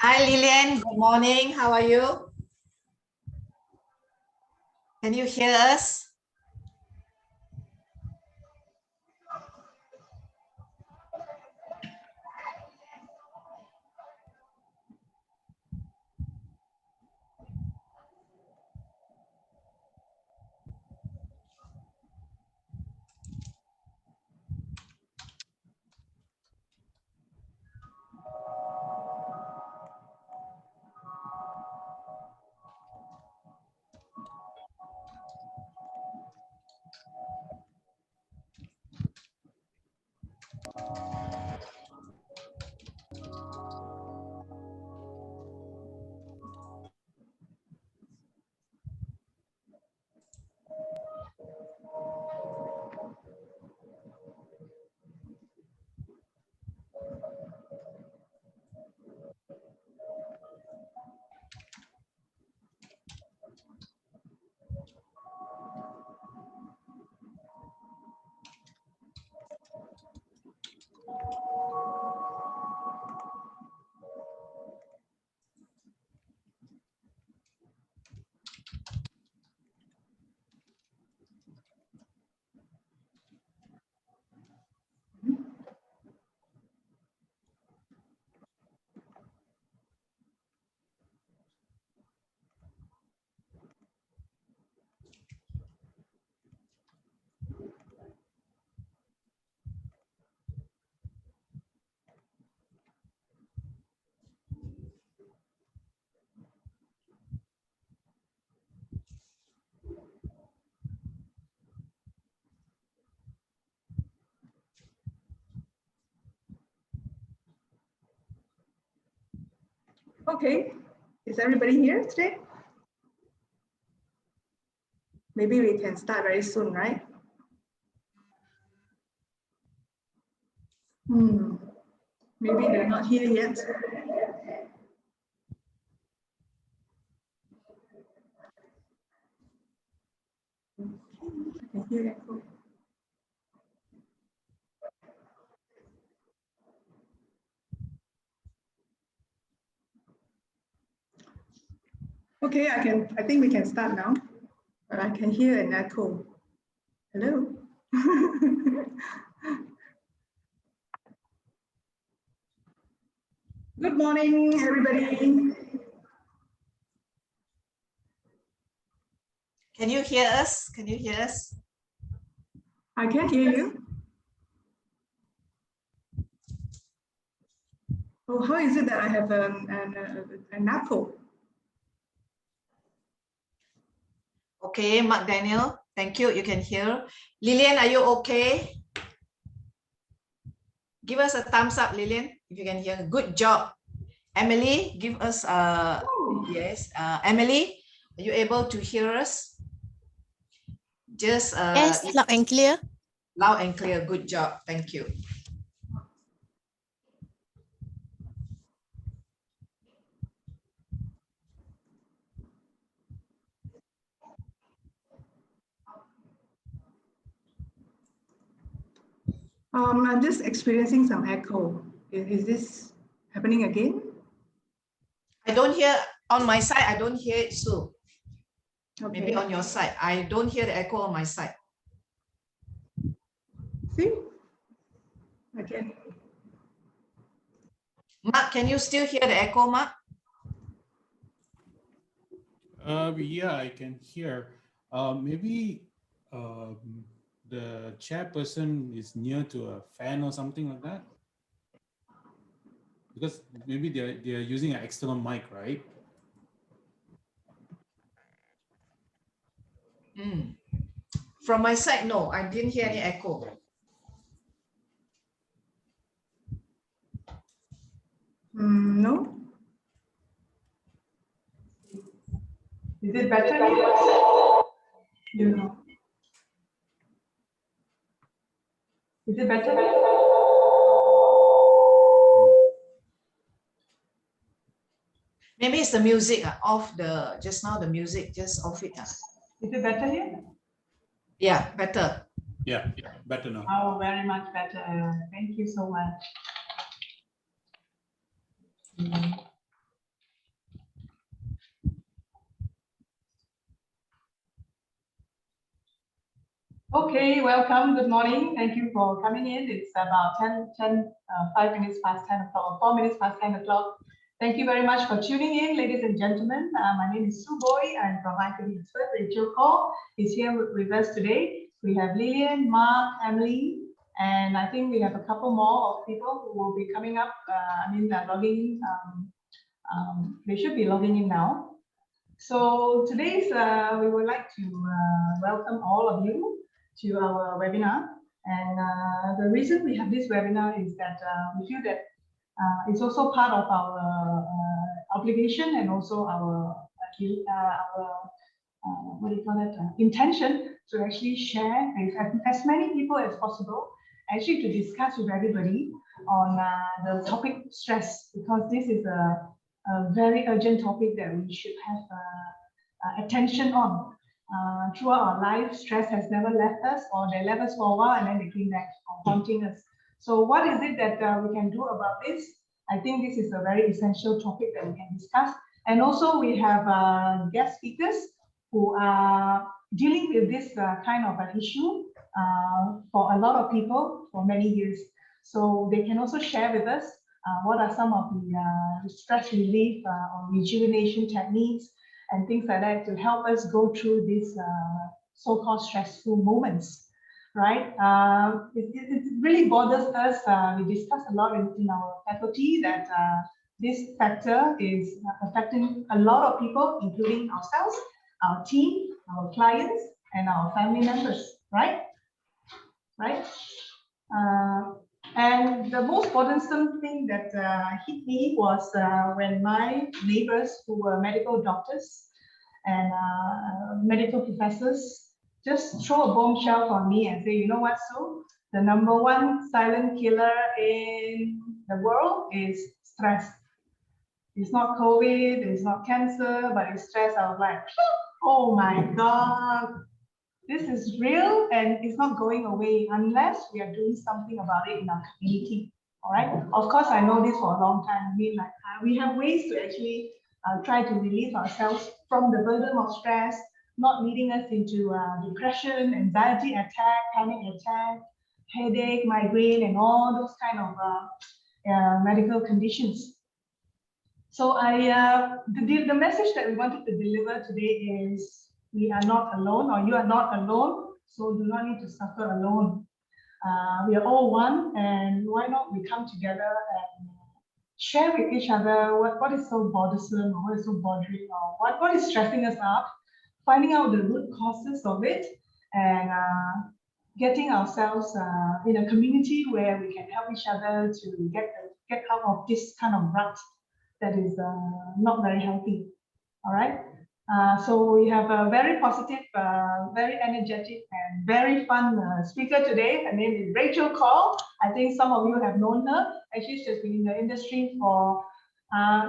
Hi Lillian, good morning. How are you? Can you hear us? Okay, is everybody here today? Maybe we can start very soon, right? Maybe they're not here yet. I can hear echo. Okay, I think we can start now, but I can hear an echo. Hello? Good morning, everybody. Can you hear us? Can you hear us? I can hear you. Oh, how is it that I have an echo? Okay, Mark Daniel, thank you. You can hear. Lillian, are you okay? Give us a thumbs up, Lillian, if you can hear. Good job. Emily, give us yes. Emily, are you able to hear us? Just Yes, loud and clear. Loud and clear. Good job. Thank you. I'm just experiencing some echo. Is this happening again? I don't hear on my side. I don't hear it, Sue. Okay. Maybe on your side. I don't hear the echo on my side. See? Again. Mark, can you still hear the echo, Mark? Yeah, I can hear. Maybe the chairperson is near to a fan or something like that. Because maybe they're using an external mic, right? From my side, no, I didn't hear any echo. No. Is it better now? You know. Is it better? Maybe it's the music. Off the just now the music, just off it. Is it better here? Yeah, better. Yeah, better now. Oh, very much better. Thank you so much. Okay, welcome. Good morning. Thank you for coming in. It's about 5 minutes past 10 o'clock, 4 minutes past 10 o'clock. Thank you very much for tuning in, ladies and gentlemen. My name is Sue Boy. I'm from Expert. Rachel Khor is here with us today. We have Lillian, Mark, Emily, and I think we have a couple more of people who will be coming up. Logging in. They should be logging in now. So today's, we would like to welcome all of you to our webinar. And the reason we have this webinar is that we feel that it's also part of our obligation and also our what do you call it, intention to actually share with as many people as possible, actually to discuss with everybody on the topic stress, because this is a very urgent topic that we should have attention on. Throughout our life, stress has never left us, or they left us for a while and then they came back haunting us. So what is it that we can do about this? I think this is a very essential topic that we can discuss. And also we have guest speakers who are dealing with this kind of an issue for a lot of people for many years. So they can also share with us what are some of the stress relief or rejuvenation techniques and things like that to help us go through these so-called stressful moments, right? It really bothers us. We discuss a lot in our faculty that this factor is affecting a lot of people, including ourselves, our team, our clients, and our family members, right? Right? And the most bothersome thing that hit me was when my neighbors, who were medical doctors and medical professors, just throw a bombshell on me and say, you know what, Sue? The #1 silent killer in the world is stress. It's not COVID, it's not cancer, but it's stress. I was like, oh my God. This is real and it's not going away unless we are doing something about it in our community. All right. Of course, I know this for a long time. I mean, like we have ways to actually try to relieve ourselves from the burden of stress, not leading us into depression, anxiety attack, panic attack, headache, migraine, and all those kind of medical conditions. So the message that we wanted to deliver today is, we are not alone, or you are not alone, so do not need to suffer alone. We are all one, and why not we come together and share with each other what is so bothersome, or what is so bothering, or what is stressing us out, finding out the root causes of it, and getting ourselves in a community where we can help each other to get out of this kind of rut that is not very healthy. All right. So we have a very positive, very energetic, and very fun speaker today. Her name is Rachel Khor. I think some of you have known her. Actually, she's been in the industry for, I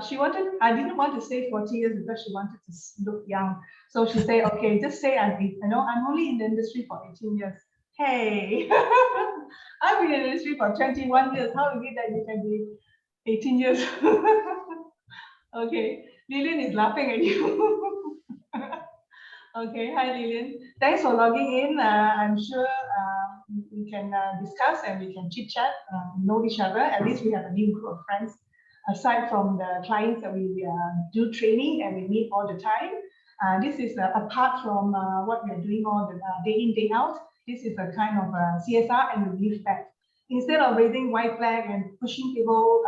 didn't want to say 40 years because she wanted to look young. So she said, okay, just say I'm only in the industry for 18 years. Hey, I've been in the industry for 21 years. How is it that you can be 18 years? Okay, Lillian is laughing at you. Okay, hi Lillian. Thanks for logging in. I'm sure we can discuss and we can chit chat, know each other. At least we have a new group of friends, aside from the clients that we do training and we meet all the time. This is apart from what we are doing all the day in, day out. This is a kind of CSR and relief back. Instead of raising white flag and pushing people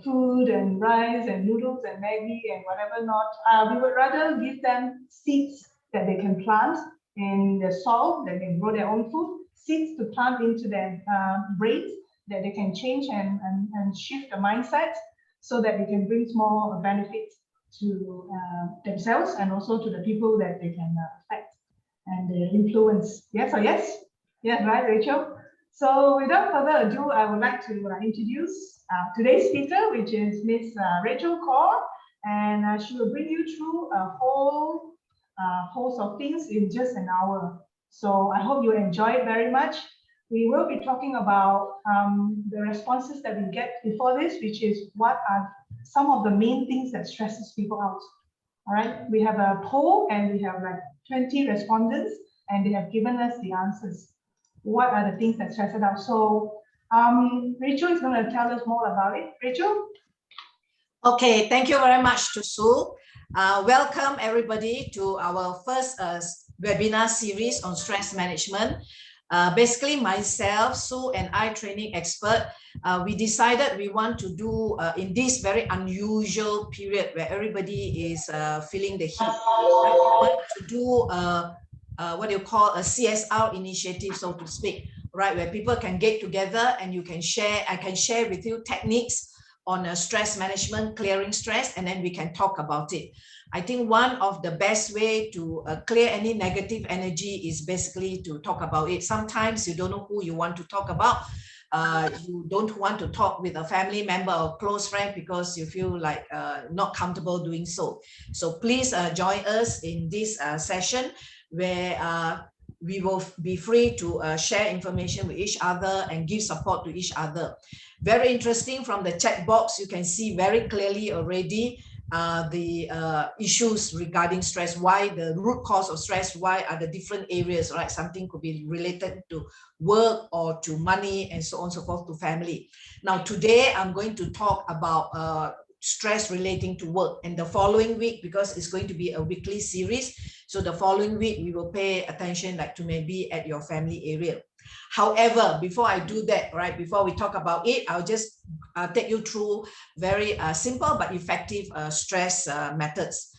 food and rice and noodles and Maggie and whatever not, we would rather give them seeds that they can plant in the soil, that they can grow their own food, seeds to plant into their brains, that they can change and shift the mindset so that they can bring more benefit to themselves and also to the people that they can affect and influence. Yes or yes? Yes, right, Rachel? So without further ado, I would like to introduce today's speaker, which is Miss Rachel Khor, and she will bring you through a whole host of things in just an hour. So I hope you enjoy it very much. We will be talking about the responses that we get before this, which is what are some of the main things that stresses people out. All right, we have a poll and we have like 20 respondents. and they have given us the answers. What are the things that stress it out? So Rachel is going to tell us more about it. Rachel? Okay, thank you very much to Sue. Welcome everybody to our first webinar series on stress management. Basically myself, Sue and I, training expert, we decided we want to do in this very unusual period where everybody is feeling the heat. We want to do what do you call a CSR initiative, so to speak, right? Where people can get together and you can share, I can share with you techniques on stress management, clearing stress, and then we can talk about it. I think one of the best way to clear any negative energy is basically to talk about it. Sometimes you don't know who you want to talk about. You don't want to talk with a family member or close friend because you feel like not comfortable doing so. So please join us in this session where we will be free to share information with each other and give support to each other. Very interesting, from the chat box, you can see very clearly already the issues regarding stress, why the root cause of stress, why are the different areas, right? Something could be related to work or to money and so on and so forth, to family. Now, today I'm going to talk about stress relating to work, and the following week, because it's going to be a weekly series, so the following week we will pay attention like to maybe at your family area. However, before I do that, right, before we talk about it, I'll just take you through very simple but effective stress methods.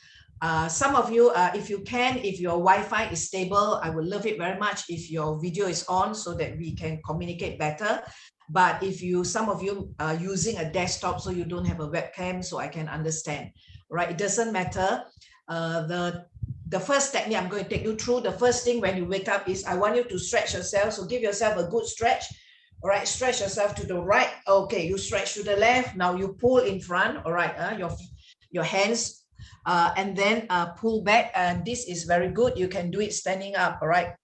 Some of you, if you can, if your Wi-Fi is stable, I would love it very much if your video is on so that we can communicate better. But if you, some of you are using a desktop, so you don't have a webcam, so I can understand, right? It doesn't matter. The first technique I'm going to take you through, the first thing when you wake up is I want you to stretch yourself. So give yourself a good stretch. All right, stretch yourself to the right. Okay, you stretch to the left. Now you pull in front. All right, your hands, and then pull back. And this is very good. You can do it standing up. All right.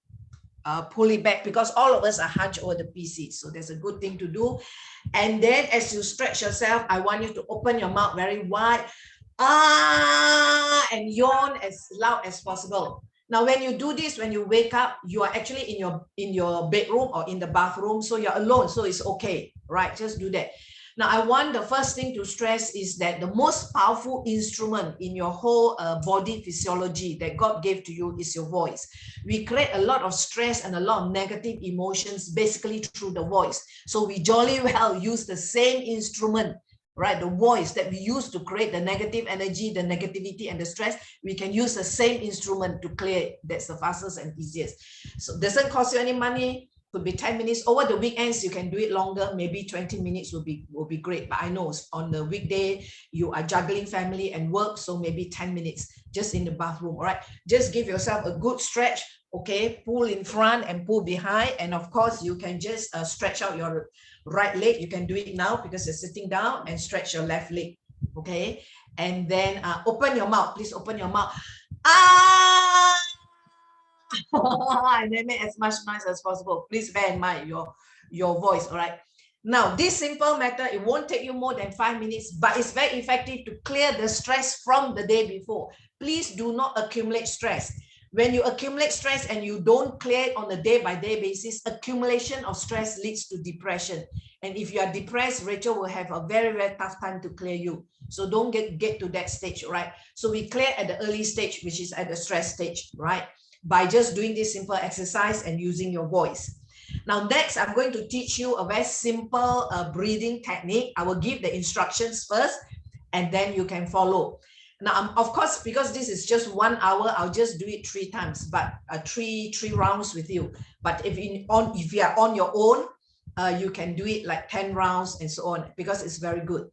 Pull it back, because all of us are hunched over the PC, so that's a good thing to do. And then as you stretch yourself, I want you to open your mouth very wide, and yawn as loud as possible. Now when you do this, when you wake up, you are actually in your bedroom or in the bathroom, so you're alone, so it's okay, right? Just do that. Now, I want the first thing to stress is that the most powerful instrument in your whole body physiology that God gave to you is your voice. We create a lot of stress and a lot of negative emotions basically through the voice. So we jolly well use the same instrument, right? The voice that we use to create the negative energy, the negativity and the stress, we can use the same instrument to clear it. That's the fastest and easiest. So it doesn't cost you any money. Could be 10 minutes. Over the weekends, you can do it longer. Maybe 20 minutes will be great. But I know on the weekday, you are juggling family and work. So maybe 10 minutes just in the bathroom. All right. Just give yourself a good stretch. Okay. Pull in front and pull behind. And of course, you can just stretch out your right leg. You can do it now because you're sitting down, and stretch your left leg. Okay. And then open your mouth. Please open your mouth. And then make as much noise as possible. Please bear in mind your voice. All right. Now, this simple method, it won't take you more than 5 minutes, but it's very effective to clear the stress from the day before. Please do not accumulate stress. When you accumulate stress and you don't clear it on a day-by-day basis, accumulation of stress leads to depression. And if you are depressed, Rachel will have a very, very tough time to clear you. So don't get to that stage, right? So we clear at the early stage, which is at the stress stage, right? By just doing this simple exercise and using your voice. Now, next, I'm going to teach you a very simple breathing technique. I will give the instructions first, and then you can follow. Now, of course, because this is just 1 hour, I'll just do it 3 times, but three rounds with you. But if you are on your own, you can do it like 10 rounds and so on, because it's very good.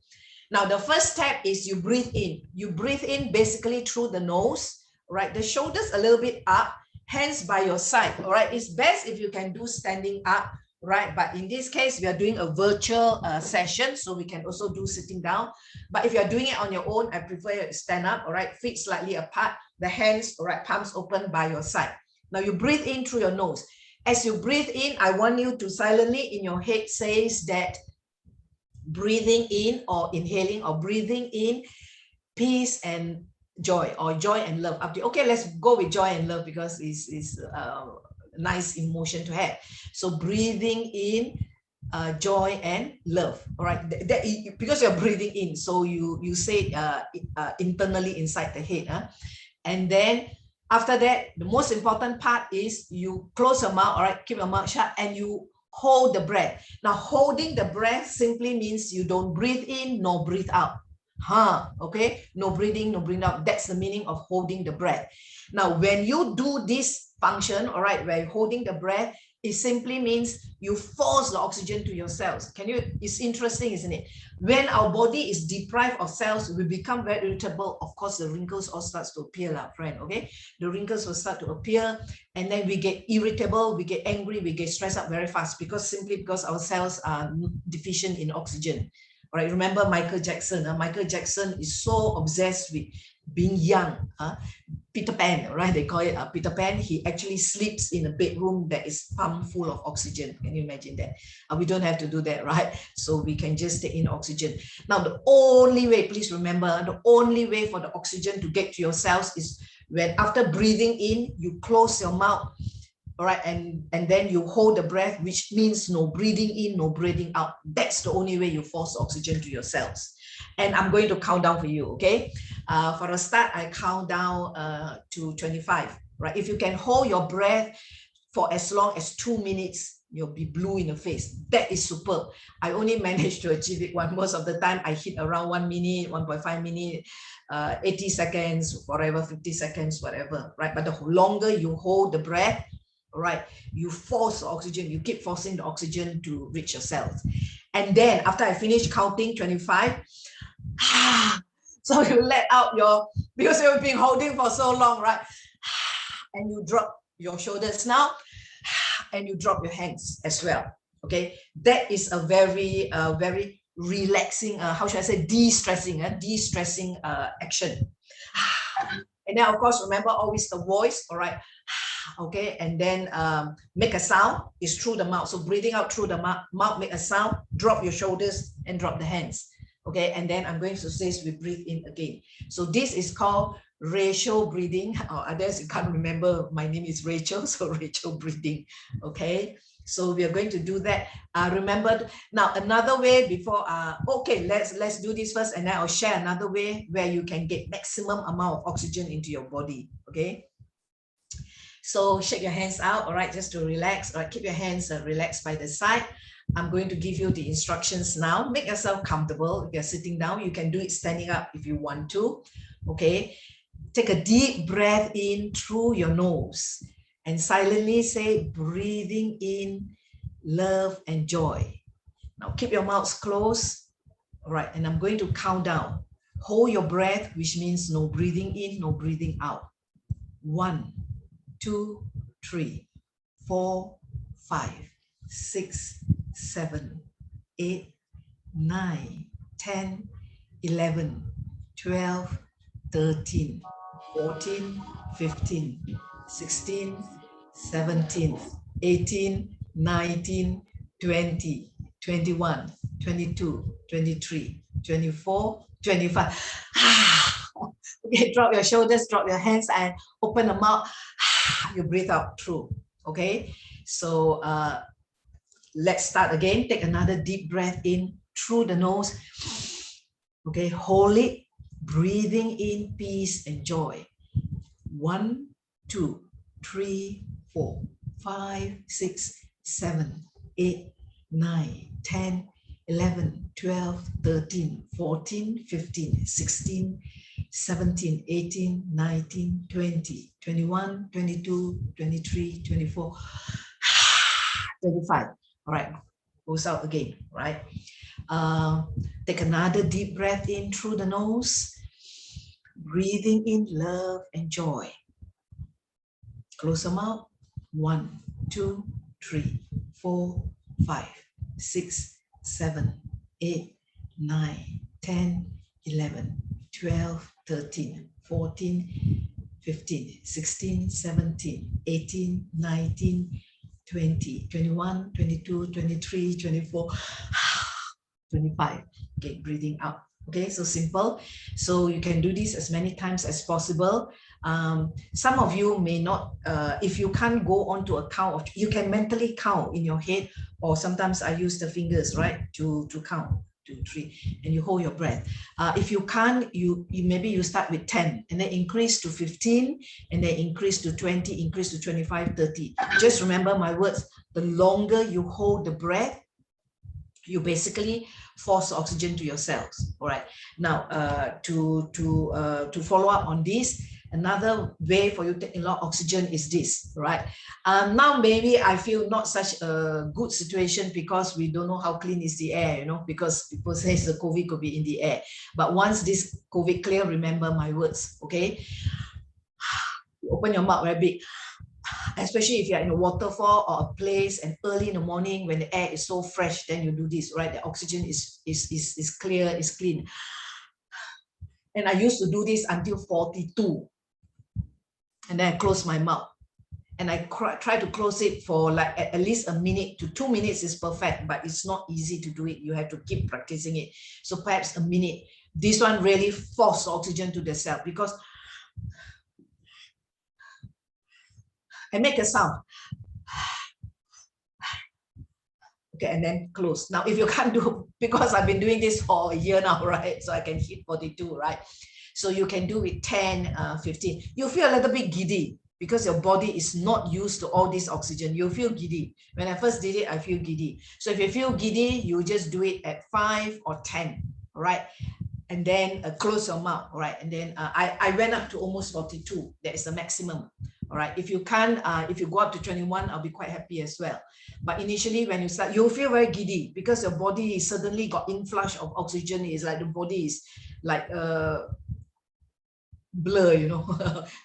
Now, the first step is you breathe in. You breathe in basically through the nose, right? The shoulders a little bit up, hands by your side. All right. It's best if you can do standing up, right? But in this case, we are doing a virtual session, so we can also do sitting down. But if you're doing it on your own, I prefer you to stand up. All right. Feet slightly apart, the hands, all right, palms open by your side. Now you breathe in through your nose. As you breathe in, I want you to silently in your head says that breathing in or inhaling or breathing in peace and joy, or joy and love. Up to you. Okay, let's go with joy and love because it's nice emotion to have. So breathing in joy and love. All right, because you're breathing in, so you say internally inside the head. And then after that, the most important part is you close your mouth. All right, keep your mouth shut, and you hold the breath. Now, holding the breath simply means you don't breathe in nor breathe out. Okay, no breathing, no breathing out. That's the meaning of holding the breath. Now, when you do this function, all right, where you're holding the breath, it simply means you force the oxygen to your cells. It's interesting, isn't it? When our body is deprived of cells, we become very irritable. Of course, the wrinkles all starts to appear, friend, okay? The wrinkles will start to appear, and then we get irritable, we get angry, we get stressed out very fast simply because our cells are deficient in oxygen. All right, remember Michael Jackson. Michael Jackson is so obsessed with being young. Peter Pan, right? They call it Peter Pan. He actually sleeps in a bedroom that is pumped full of oxygen. Can you imagine that? We don't have to do that, right? So we can just take in oxygen. Now, the only way, please remember, the only way for the oxygen to get to your cells is when after breathing in, you close your mouth, all right, and then you hold the breath, which means no breathing in, no breathing out. That's the only way you force oxygen to your cells. And I'm going to count down for you, okay? For a start, I count down to 25, right? If you can hold your breath for as long as 2 minutes, you'll be blue in the face. That is superb. I only managed to achieve it one. Most of the time, I hit around 1 minute, 1.5 minutes, 80 seconds, whatever, 50 seconds, whatever, right? But the longer you hold the breath, right, you force the oxygen, you keep forcing the oxygen to reach your cells. And then after I finish counting 25, so you let out because you've been holding for so long, right? And you drop your shoulders now, and you drop your hands as well. Okay, that is a very very relaxing, how should I say, de-stressing action. And then of course, remember always the voice, all right? Okay, and then make a sound is through the mouth. So breathing out through the mouth, make a sound, drop your shoulders and drop the hands. Okay, and then I'm going to say we breathe in again. So this is called Rachel breathing, or others you can't remember, my name is Rachel, so Rachel breathing. Okay, so we are going to do that. Remember now another way before okay, let's do this first, and then I'll share another way where you can get maximum amount of oxygen into your body. Okay, so shake your hands out, all right, just to relax. All right, keep your hands relaxed by the side. I'm going to give you the instructions now. Make yourself comfortable. If you're sitting down, you can do it standing up if you want to. Okay, take a deep breath in through your nose and silently say, breathing in love and joy. Now keep your mouth closed. All right, and I'm going to count down. Hold your breath, which means no breathing in, no breathing out. 1, 2, 3, 4, 5, 6, 7, 8, 9, 10, 11, 12, 13, 14, 15, 16, 17, 18, 19, 20, 21, 22, 23, 24, 25. Okay, drop your shoulders, drop your hands, and open the mouth. You breathe out through. Okay, so let's start again. Take another deep breath in through the nose. Okay, hold it, breathing in peace and joy. 1, 2, 3, 4, 5, 6, 7, 8, 9, 10, 11, 12, 13, 14, 15, 16, 17, 18, 19, 20, 21, 22, 23, 24, 25. All right, goes out again, right? Take another deep breath in through the nose, breathing in love and joy. Close your mouth. 1, 2, 3, 4, 5, 6, 7, 8, 9, 10, 11, 12, 13, 14, 15, 16, 17, 18, 19, 20, 21, 22, 23, 24, 25. Okay, breathing out. Okay, so simple. So you can do this as many times as possible. Some of you may not, if you can't go on to a count, you can mentally count in your head, or sometimes I use the fingers, right, to count 2, 3, and you hold your breath. If you can't, you maybe you start with 10 and then increase to 15 and then increase to 20, increase to 25, 30. Just remember my words, the longer you hold the breath, you basically force oxygen to your cells. All right. Now, to follow up on this, another way for you to take a lot of oxygen is this, right? Now maybe I feel not such a good situation because we don't know how clean is the air, you know, because people say the COVID could be in the air. But once this COVID clear, remember my words, okay? Open your mouth very big. Especially if you're in a waterfall or a place and early in the morning when the air is so fresh, then you do this, right? The oxygen is clear, is clean. And I used to do this until 42. And then I close my mouth. And I try to close it for like at least a minute to 2 minutes is perfect, but it's not easy to do it. You have to keep practicing it. So perhaps a minute. This one really forces oxygen to the cell because I make a sound. Okay, and then close. Now, if you can't do, because I've been doing this for a year now, right? So I can hit 42, right? So you can do it 10, 15. You feel a little bit giddy because your body is not used to all this oxygen. You feel giddy. When I first did it, I feel giddy. So if you feel giddy, you just do it at 5 or 10, all right? And then close your mouth, all right? And then I went up to almost 42. That is the maximum. All right, if you can't, if you go up to 21, I'll be quite happy as well. But initially when you start, you'll feel very giddy because your body suddenly got influx of oxygen. It's like the body is like blur, you know,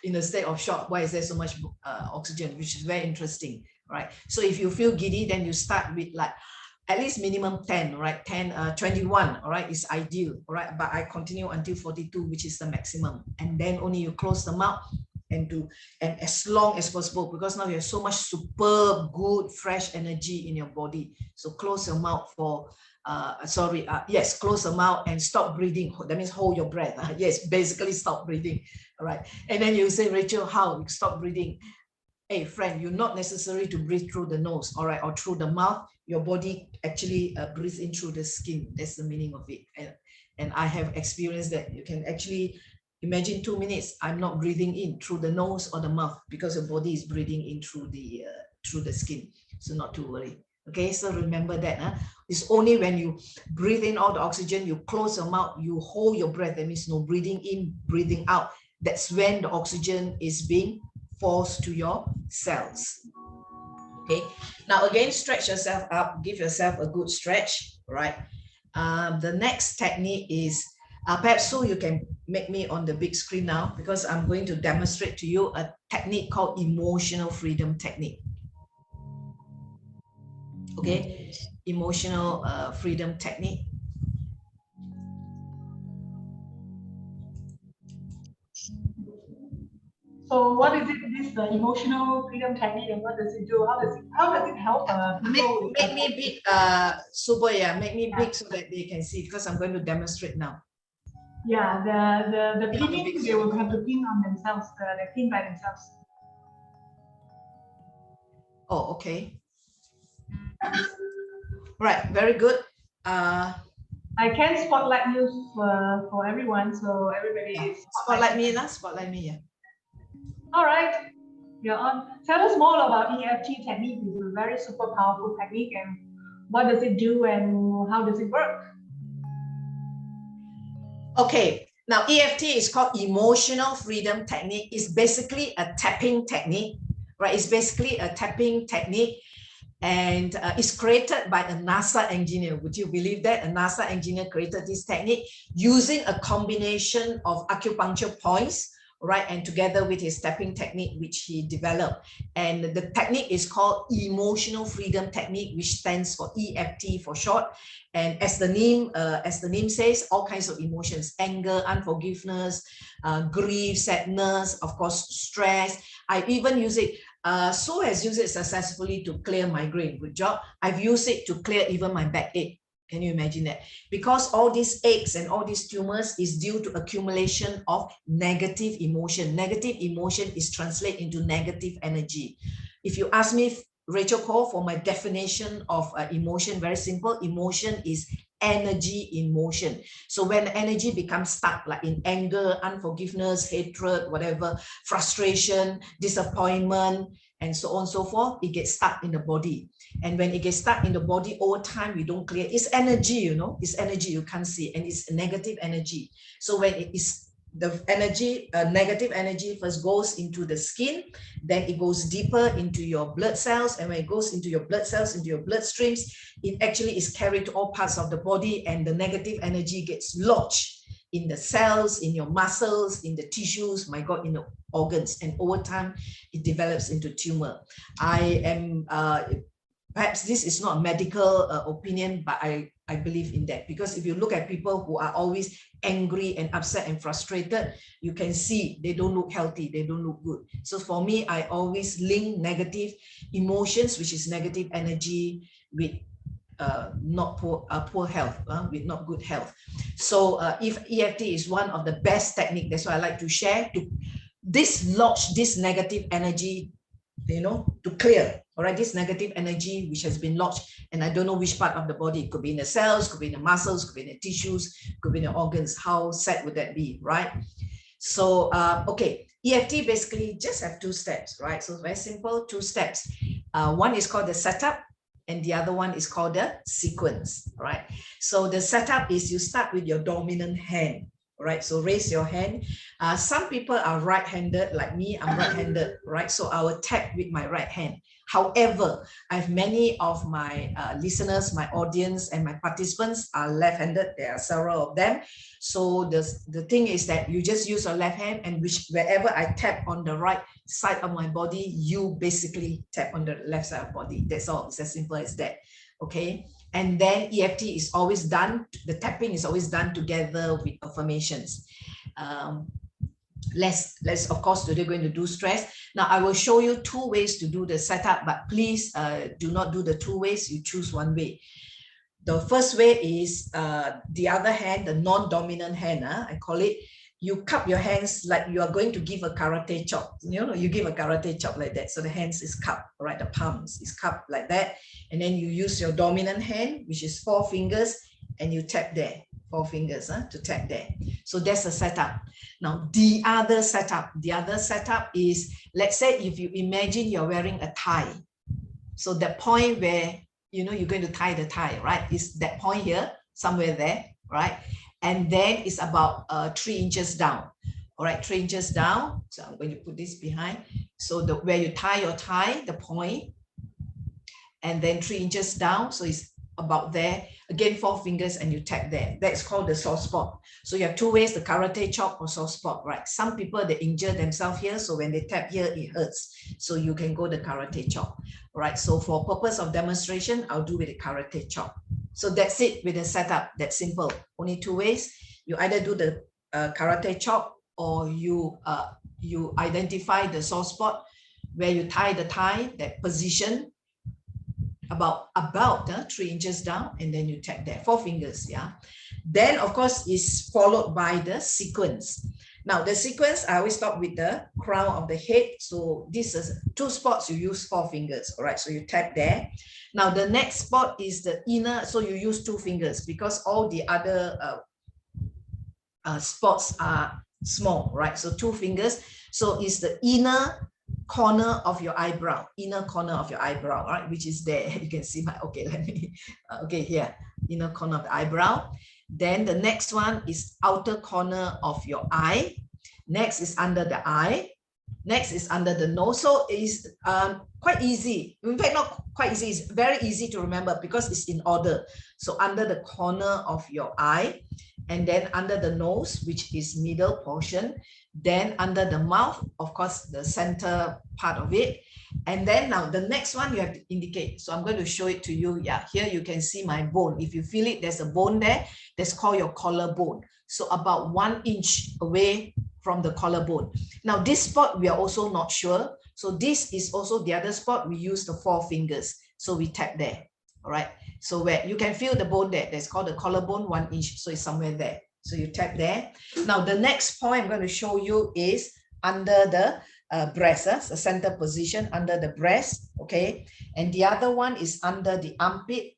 in a state of shock. Why is there so much oxygen, which is very interesting, right? So if you feel giddy, then you start with like at least minimum 10, right? 10, 21, all right, is ideal, all right? But I continue until 42, which is the maximum. And then only you close the mouth and as long as possible, because now you have so much superb, good, fresh energy in your body. So close your mouth for, yes, close the mouth and stop breathing. That means hold your breath. Yes, basically stop breathing, all right? And then you say, Rachel, how? Stop breathing. Hey, friend, you're not necessary to breathe through the nose, all right, or through the mouth. Your body actually breathes in through the skin. That's the meaning of it. And I have experienced that. You can actually imagine 2 minutes, I'm not breathing in through the nose or the mouth because your body is breathing in through the skin. So not to worry. Okay, so remember that. Huh? It's only when you breathe in all the oxygen, you close your mouth, you hold your breath. That means no breathing in, breathing out. That's when the oxygen is being forced to your cells. Okay, now again, stretch yourself up, give yourself a good stretch, right? The next technique is, perhaps so you can make me on the big screen now, because I'm going to demonstrate to you a technique called emotional freedom technique. Okay, emotional freedom technique. So what is it, this emotional freedom technique, and what does it do? How does it help people? Make me big, Super, yeah, make me big so that they can see, because I'm going to demonstrate now. Yeah, the pinning, they will have to pin on themselves, they pin by themselves. Oh, okay. Right, very good. I can spotlight you for everyone, so everybody Yeah. is Spotlight me, yeah. All right, you're on. Tell us more about EFT technique. It's a very super powerful technique, and what does it do and how does it work? Okay, now EFT is called emotional freedom technique. It's basically a tapping technique, right? It's basically a tapping technique, and it's created by a NASA engineer. Would you believe that? A NASA engineer created this technique using a combination of acupuncture points, right? And together with his tapping technique, which he developed. And the technique is called emotional freedom technique, which stands for EFT for short. And as the name says, all kinds of emotions: anger, unforgiveness, grief, sadness, of course, stress. I even use it. So has used it successfully to clear migraine. Good job. I've used it to clear even my backache. Can you imagine that? Because all these aches and all these tumors is due to accumulation of negative emotion. Negative emotion is translated into negative energy. If you ask me, Rachel Khor, for my definition of emotion, very simple, emotion is energy in motion. So when energy becomes stuck, like in anger, unforgiveness, hatred, whatever, frustration, disappointment, and so on and so forth, it gets stuck in the body. And when it gets stuck in the body over time, we don't clear. It's energy, you know, it's energy you can't see, and it's negative energy. So when it is the energy, negative energy first goes into the skin, then it goes deeper into your blood cells, and when it goes into your blood cells, into your bloodstreams, it actually is carried to all parts of the body, and the negative energy gets lodged in the cells, in your muscles, in the tissues, my God, in the organs, and over time it develops into tumor. I am perhaps this is not a medical opinion, but I believe in that, because if you look at people who are always angry and upset and frustrated, you can see they don't look healthy, they don't look good. So for me, I always link negative emotions, which is negative energy, with poor health, with not good health. So if EFT is one of the best technique, that's why I like to share, to dislodge this negative energy, you know, to clear, all right, this negative energy which has been lodged, and I don't know which part of the body. It could be in the cells, could be in the muscles, could be in the tissues, could be in the organs. How sad would that be, right? So okay, EFT basically just have 2 steps, right? So very simple, 2 steps. One is called the setup, and the other one is called the sequence, right? So the setup is you start with your dominant hand, right? So raise your hand. Some people are right-handed, like me, I'm right-handed, right? So I will tap with my right hand. However, I have many of my listeners, my audience, and my participants are left-handed. There are several of them. So the thing is that you just use your left hand, and wherever I tap on the right side of my body, you basically tap on the left side of the body. That's all. It's as simple as that. Okay. And then EFT is always done, the tapping is always done together with affirmations. Let's of course today going to do stress. Now I will show you 2 ways to do the setup, but please do not do the 2 ways. You choose 1 way. The first way is the other hand, the non-dominant hand, I call it. You cup your hands like you are going to give a karate chop. You know, you give a karate chop like that. So the hands is cupped, right? The palms is cupped like that. And then you use your dominant hand, which is 4 fingers, and you tap there, 4 fingers to tap there. So that's the setup. Now, the other setup is, let's say if you imagine you're wearing a tie. So the point where, you know, you're going to tie the tie, right? Is that point here, somewhere there, right? And then it's about 3 inches down. All right, 3 inches down. So I'm going to put this behind. So where you tie your tie, the point, and then 3 inches down. So it's about there. Again, 4 fingers, and you tap there. That's called the soft spot. So you have 2 ways, the karate chop or soft spot, right? Some people, they injure themselves here. So when they tap here, it hurts. So you can go the karate chop, right? So for purpose of demonstration, I'll do with the karate chop. So that's it with the setup. That's simple. Only 2 ways. You either do the karate chop, or you identify the soft spot where you tie the tie, that position about 3 inches down, and then you tap there, 4 fingers. Yeah. Then of course is followed by the sequence. Now the sequence, I always start with the crown of the head. So this is 2 spots, you use 4 fingers. All right, so you tap there. Now the next spot is the inner, so you use 2 fingers, because all the other spots are small, right? So 2 fingers. So it's the inner corner of your eyebrow, right? Which is there. You can see my, okay, let me, okay, here, inner corner of the eyebrow. Then the next one is outer corner of your eye. Next is under the eye. Next is under the nose. So it's quite easy. In fact, not quite easy. It's very easy to remember because it's in order. So under the corner of your eye, and then under the nose, which is middle portion, then under the mouth, of course, the center part of it. And then now the next one you have to indicate. So I'm going to show it to you. Yeah, here you can see my bone. If you feel it, there's a bone there. That's called your collarbone. So about 1 inch away from the collarbone. Now this spot, we are also not sure. So this is also the other spot. We use the 4 fingers. So we tap there. All right. So where you can feel the bone there, that's called the collarbone, 1 inch. So it's somewhere there. So you tap there. Now the next point I'm going to show you is under the breast, the center position under the breast. Okay. And the other one is under the armpit.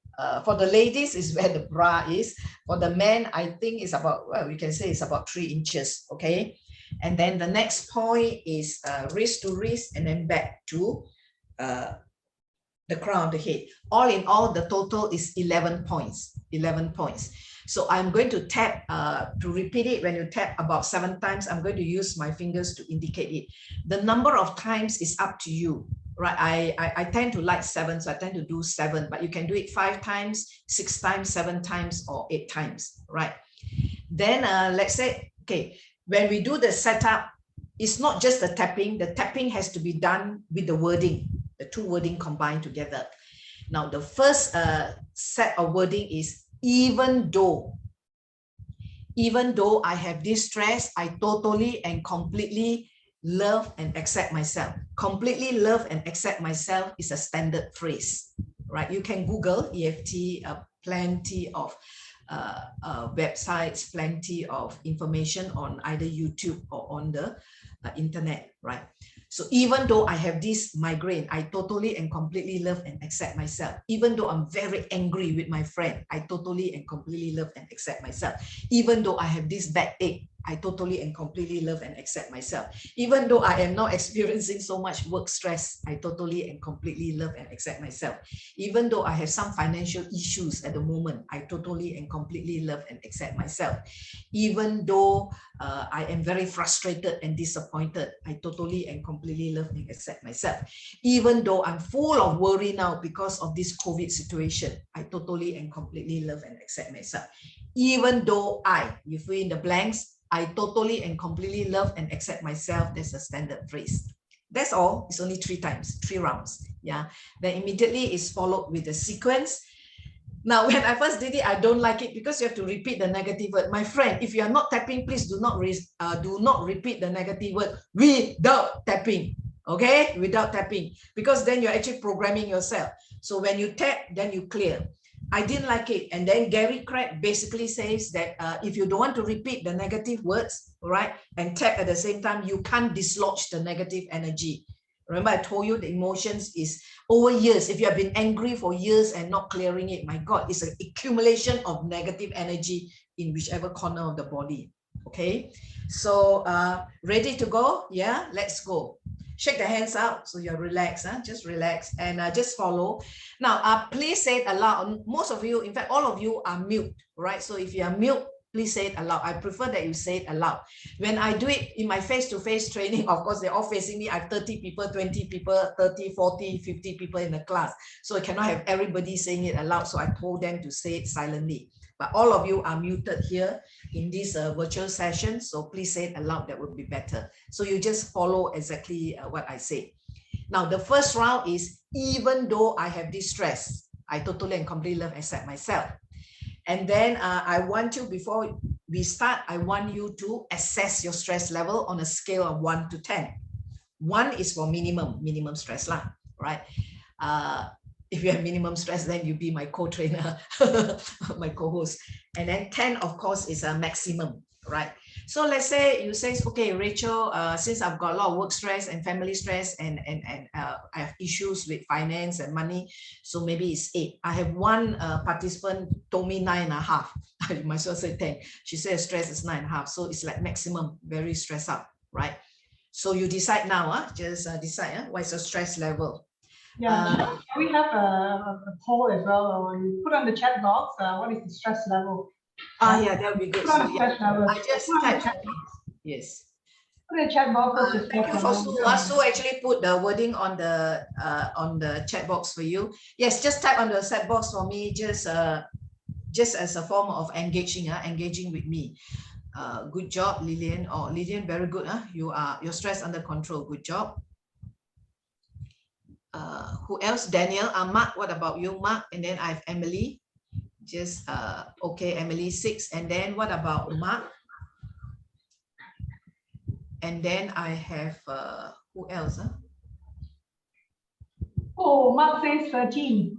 For the ladies is where the bra is. For the men, I think it's about, well, we can say it's about 3 inches. Okay. And then the next point is wrist to wrist and then back to the crown of the head. All in all, the total is 11 points. 11 points. So I'm going to tap, to repeat it, when you tap about 7 times, I'm going to use my fingers to indicate it. The number of times is up to you, right? I tend to like 7, so I tend to do 7, but you can do it 5 times, 6 times, 7 times, or 8 times, right? Then let's say, okay, when we do the setup, it's not just the tapping has to be done with the wording, the 2 wording combined together. Now, the first set of wording is, even though I have this stress, I totally and completely love and accept myself. Completely love and accept myself is a standard phrase, right? You can Google EFT, plenty of websites, plenty of information on either YouTube or on the internet, right? So even though I have this migraine, I totally and completely love and accept myself. Even though I'm very angry with my friend, I totally and completely love and accept myself. Even though I have this backache, I totally and completely love and accept myself. Even though I am not experiencing so much work stress, I totally and completely love and accept myself. Even though I have some financial issues at the moment, I totally and completely love and accept myself. Even though I am very frustrated and disappointed, I totally and completely love and accept myself. Even though I'm full of worry now because of this COVID situation, I totally and completely love and accept myself. Even though you fill in the blanks, I totally and completely love and accept myself. That's a standard phrase. That's all. It's only 3 times, 3 rounds. Yeah. Then immediately is followed with the sequence. Now, when I first did it, I don't like it because you have to repeat the negative word. My friend, if you are not tapping, please do not repeat the negative word without tapping. Okay, without tapping, because then you're actually programming yourself. So when you tap, then you clear. I didn't like it. And then Gary Craig basically says that if you don't want to repeat the negative words, right, and tap at the same time, you can't dislodge the negative energy. Remember, I told you the emotions is over years. If you have been angry for years and not clearing it, my God, it's an accumulation of negative energy in whichever corner of the body. Okay, so ready to go? Yeah, let's go. Shake the hands out so you're relaxed, just relax and just follow. Now, please say it aloud. Most of you, in fact, all of you are mute, right? So if you are mute, please say it aloud. I prefer that you say it aloud. When I do it in my face-to-face training, of course, they're all facing me. I have 30 people, 20 people, 30, 40, 50 people in the class. So I cannot have everybody saying it aloud. So I told them to say it silently. But all of you are muted here in this virtual session. So please say it aloud. That would be better. So you just follow exactly what I say. Now, the first round is, even though I have this stress, I totally and completely love and accept myself. And then I want you, before we start, I want you to assess your stress level on a scale of 1 to 10. 1 is for minimum stress lah, right? If you have minimum stress, then you be my co-trainer, my co-host. And then 10, of course, is a maximum, right? So let's say you say, okay, Rachel, since I've got a lot of work stress and family stress and I have issues with finance and money, so maybe it's 8. I have one participant told me 9.5. I might as well say 10. She said stress is 9.5. So it's like maximum, very stressed out, right? So you decide now, just decide what is your stress level. Yeah, shall we have a poll as well, or you put on the chat box, what is the stress level? Yeah, that would be good. So yeah, I just type. Yes. Put in the chat box. Thank you for Sue. Sue actually put the wording on the chat box for you. Yes, just type on the chat box for me, just as a form of engaging with me. Good job, Lillian. Oh, Lillian, very good. Your stress under control. Good job. Who else? Daniel. Mark, what about you, Mark? And then I have Emily. Just okay, Emily 6. And then what about Mark? And then I have who else? Oh, Mark says 13.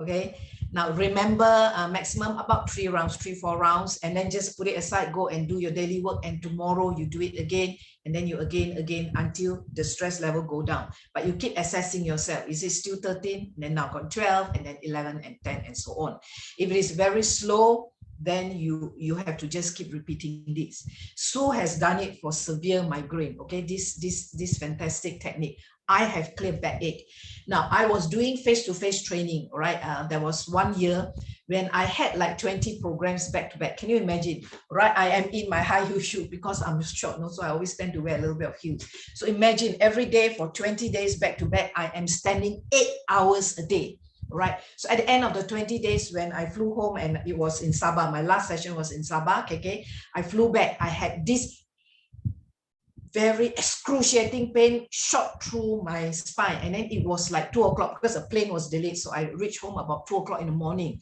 Okay, now remember maximum about 3 rounds, 3-4 rounds, and then just put it aside, go and do your daily work, and tomorrow you do it again, and then you again until the stress level go down. But you keep assessing yourself. Is it still 13? And then now got 12, and then 11 and 10 and so on. If it is very slow, then you have to just keep repeating this. Sue has done it for severe migraine. Okay, this fantastic technique. I have clear backache. Now, I was doing face-to-face training, right? There was 1 year when I had like 20 programs back to back. Can you imagine, right? I am in my high heel shoe because I'm short, no? So I always tend to wear a little bit of heels. So imagine every day for 20 days back to back, I am standing 8 hours a day, right? So at the end of the 20 days, when I flew home, and it was in Sabah, my last session was in Sabah, okay? I flew back, I had this very excruciating pain shot through my spine, and then it was like 2 o'clock because the plane was delayed. So I reached home about 2 o'clock in the morning,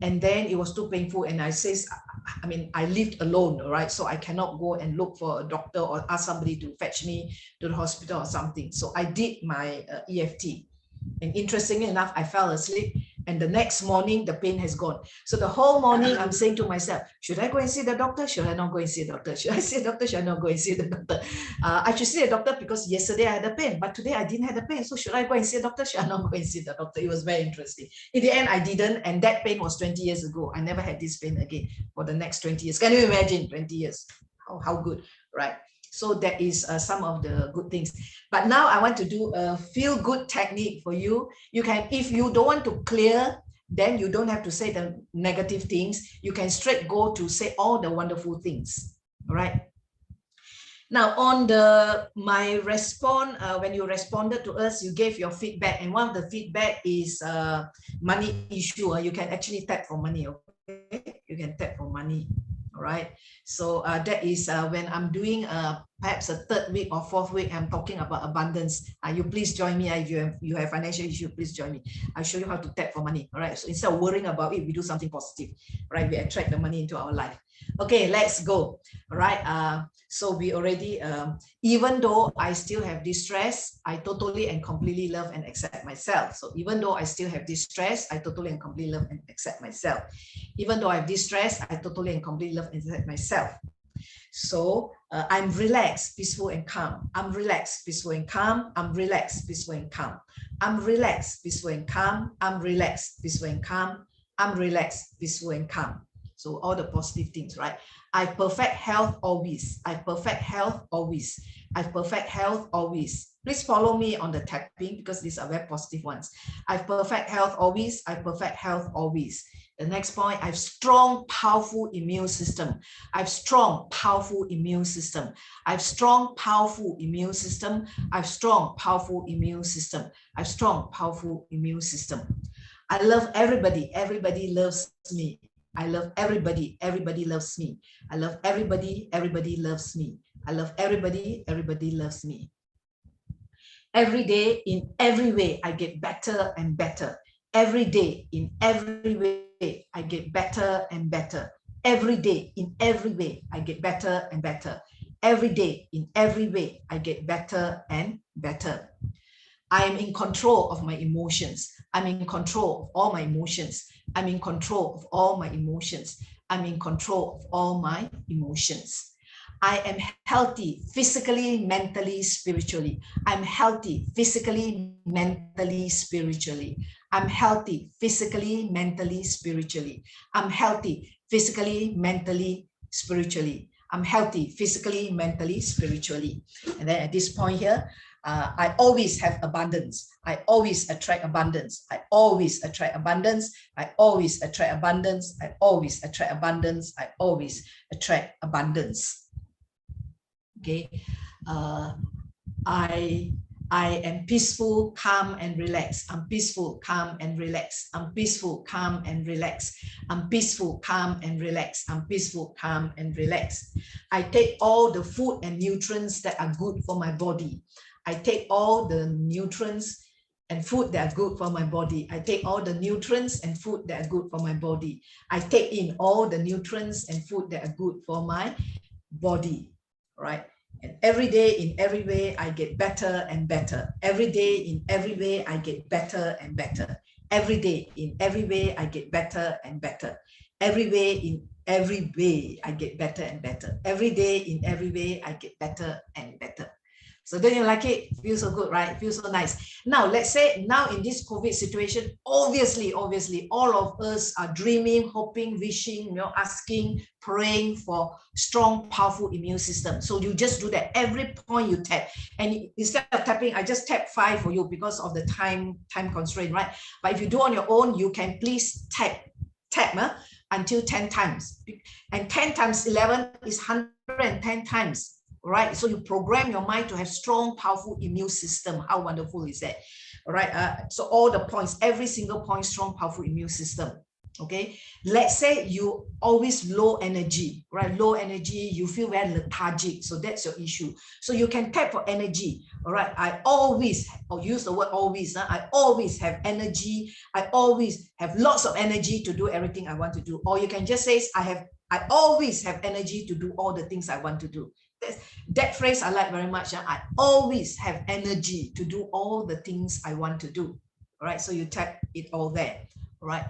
and then it was too painful, and I lived alone, right? So I cannot go and look for a doctor or ask somebody to fetch me to the hospital or something. So I did my EFT, and interestingly enough, I fell asleep, and the next morning the pain has gone. So the whole morning I'm saying to myself, should I go and see the doctor? Should I not go and see the doctor? Should I see the doctor? Should I not go and see the doctor? I should see a doctor because yesterday I had a pain, but today I didn't have the pain. So should I go and see a doctor? Should I not go and see the doctor? It was very interesting. In the end, I didn't, and that pain was 20 years ago. I never had this pain again for the next 20 years. Can you imagine 20 years? How good, right? So that is some of the good things. But now I want to do a feel-good technique for you. You can, if you don't want to clear, then you don't have to say the negative things. You can straight go to say all the wonderful things, all right? Now on my response, when you responded to us, you gave your feedback, and one of the feedback is money issue. You can actually tap for money, okay? You can tap for money. All right, so that is when I'm doing perhaps a 3rd week or 4th week, I'm talking about abundance. You please join me. If you have financial issue, please join me. I'll show you how to tap for money. All right, so instead of worrying about it, we do something positive, right? We attract the money into our life. Okay, let's go. All right, so we already, even though I still have this stress, I totally and completely love and accept myself. So even though I still have this stress, I totally and completely love and accept myself. Even though I have this stress, I totally and completely love and accept myself. So I'm relaxed, peaceful and calm. I'm relaxed, peaceful and calm. I'm relaxed, peaceful and calm. I'm relaxed, peaceful and calm. I'm relaxed, peaceful and calm. I'm relaxed, peaceful and calm. So all the positive things, right? I perfect health always. I perfect health always. I perfect health always. Please follow me on the tapping because these are very positive ones. I perfect health always. I perfect health always. The next point, I have strong, powerful immune system. I have strong, powerful immune system. I have strong, powerful immune system. I have strong, powerful immune system. I have strong, powerful immune system. I love everybody. Everybody loves me. I love everybody. Everybody loves me. I love everybody. Everybody loves me. I love everybody. Everybody loves me. Every day, in every way, I get better and better. Every day, in every way, I get better and better. Every day, in every way, I get better and better. Every day, in every way, I get better and better. I am in control of my emotions. I'm in control of all my emotions. I'm in control of all my emotions. I'm in control of all my emotions. I am healthy physically, mentally, spiritually. I'm healthy physically, mentally, spiritually. I'm healthy physically, mentally, spiritually. I'm healthy physically, mentally, spiritually. I'm healthy physically, mentally, spiritually. And then at this point here, I always have abundance. I always attract abundance. I always attract abundance. I always attract abundance. I always attract abundance. I always attract abundance. Okay, I am peaceful, calm, and relaxed. I'm peaceful, calm, and relaxed. I'm peaceful, calm, and relaxed. I'm peaceful, calm, and relaxed. I'm peaceful, calm, and relaxed. I take all the food and nutrients that are good for my body. I take all the nutrients and food that are good for my body. I take all the nutrients and food that are good for my body. I take in all the nutrients and food that are good for my body, right? And every day, in every way, I get better and better. Every day, in every way, I get better and better. every day, in every way, I get better and better. Every way, in every way, I get better and better. Every day, in every way, I get better and better. So don't you like it? Feels so good, right? Feels so nice. Now, let's say now in this COVID situation, obviously, all of us are dreaming, hoping, wishing, asking, praying for strong, powerful immune system. So you just do that every point you tap. And instead of tapping, I just tap 5 for you because of the time constraint, right? But if you do on your own, you can please tap until 10 times. And 10 times 11 is 110 times. Right, so you program your mind to have strong, powerful immune system. How wonderful is that? All right, so all the points, every single point, strong, powerful immune system. Okay, let's say you always low energy, right? Low energy, you feel very lethargic, so that's your issue. So you can tap for energy. All right, I always, I'll use the word always. I always have energy. I always have lots of energy to do everything I want to do. Or you can just say, I always have energy to do all the things I want to do. That phrase I like very much. I always have energy to do all the things I want to do. All right, so you tap it all there. All right.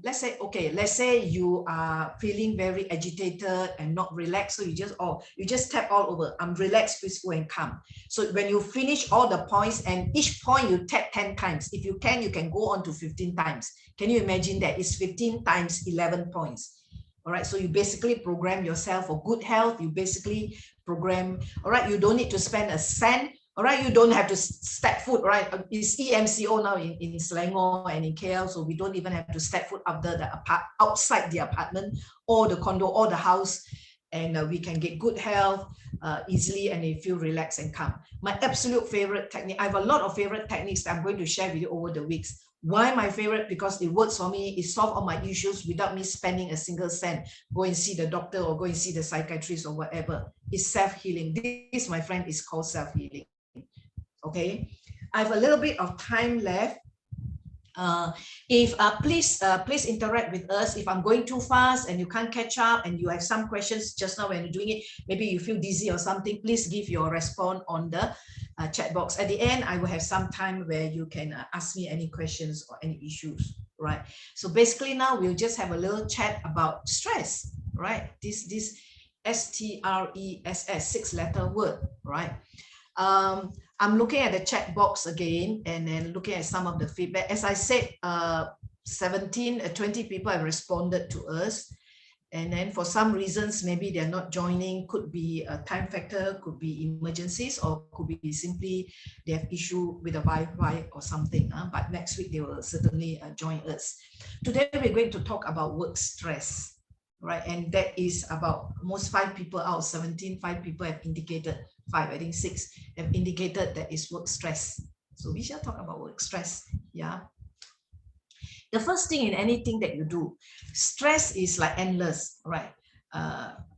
Let's say you are feeling very agitated and not relaxed. So you just tap all over. I'm relaxed, peaceful, and calm. So when you finish all the points, and each point you tap 10 times. If you can go on to 15 times. Can you imagine that? It's 15 times 11 points. All right, so you basically program yourself for good health. You basically program, all right, you don't need to spend a cent. All right, you don't have to step foot, right? It's EMCO now in Selangor and in KL, so we don't even have to step foot outside the apartment or the condo or the house, and we can get good health easily, and you feel relaxed and calm. My absolute favorite technique, I have a lot of favorite techniques that I'm going to share with you over the weeks. Why my favorite? Because it works for me. It solves all my issues without me spending a single cent. Go and see the doctor or go and see the psychiatrist or whatever. It's self-healing. This, my friend, is called self-healing. Okay, I have a little bit of time left. Please interact with us. If I'm going too fast and you can't catch up and you have some questions just now when you're doing it, maybe you feel dizzy or something, please give your response on the chat box. At the end, I will have some time where you can ask me any questions or any issues, right? So basically now we'll just have a little chat about stress, right? This STRESS, 6-letter word, right? I'm looking at the chat box again and then looking at some of the feedback. As I said, 20 people have responded to us. And then for some reasons, maybe they're not joining, could be a time factor, could be emergencies, or could be simply they have issue with the Wi-Fi or something. But next week, they will certainly join us. Today, we're going to talk about work stress, right? And that is about almost 5 people out of 17, 5 people have indicated, 5, I think 6 have indicated that is work stress. So we shall talk about work stress, yeah. The first thing in anything that you do, stress is like endless, right?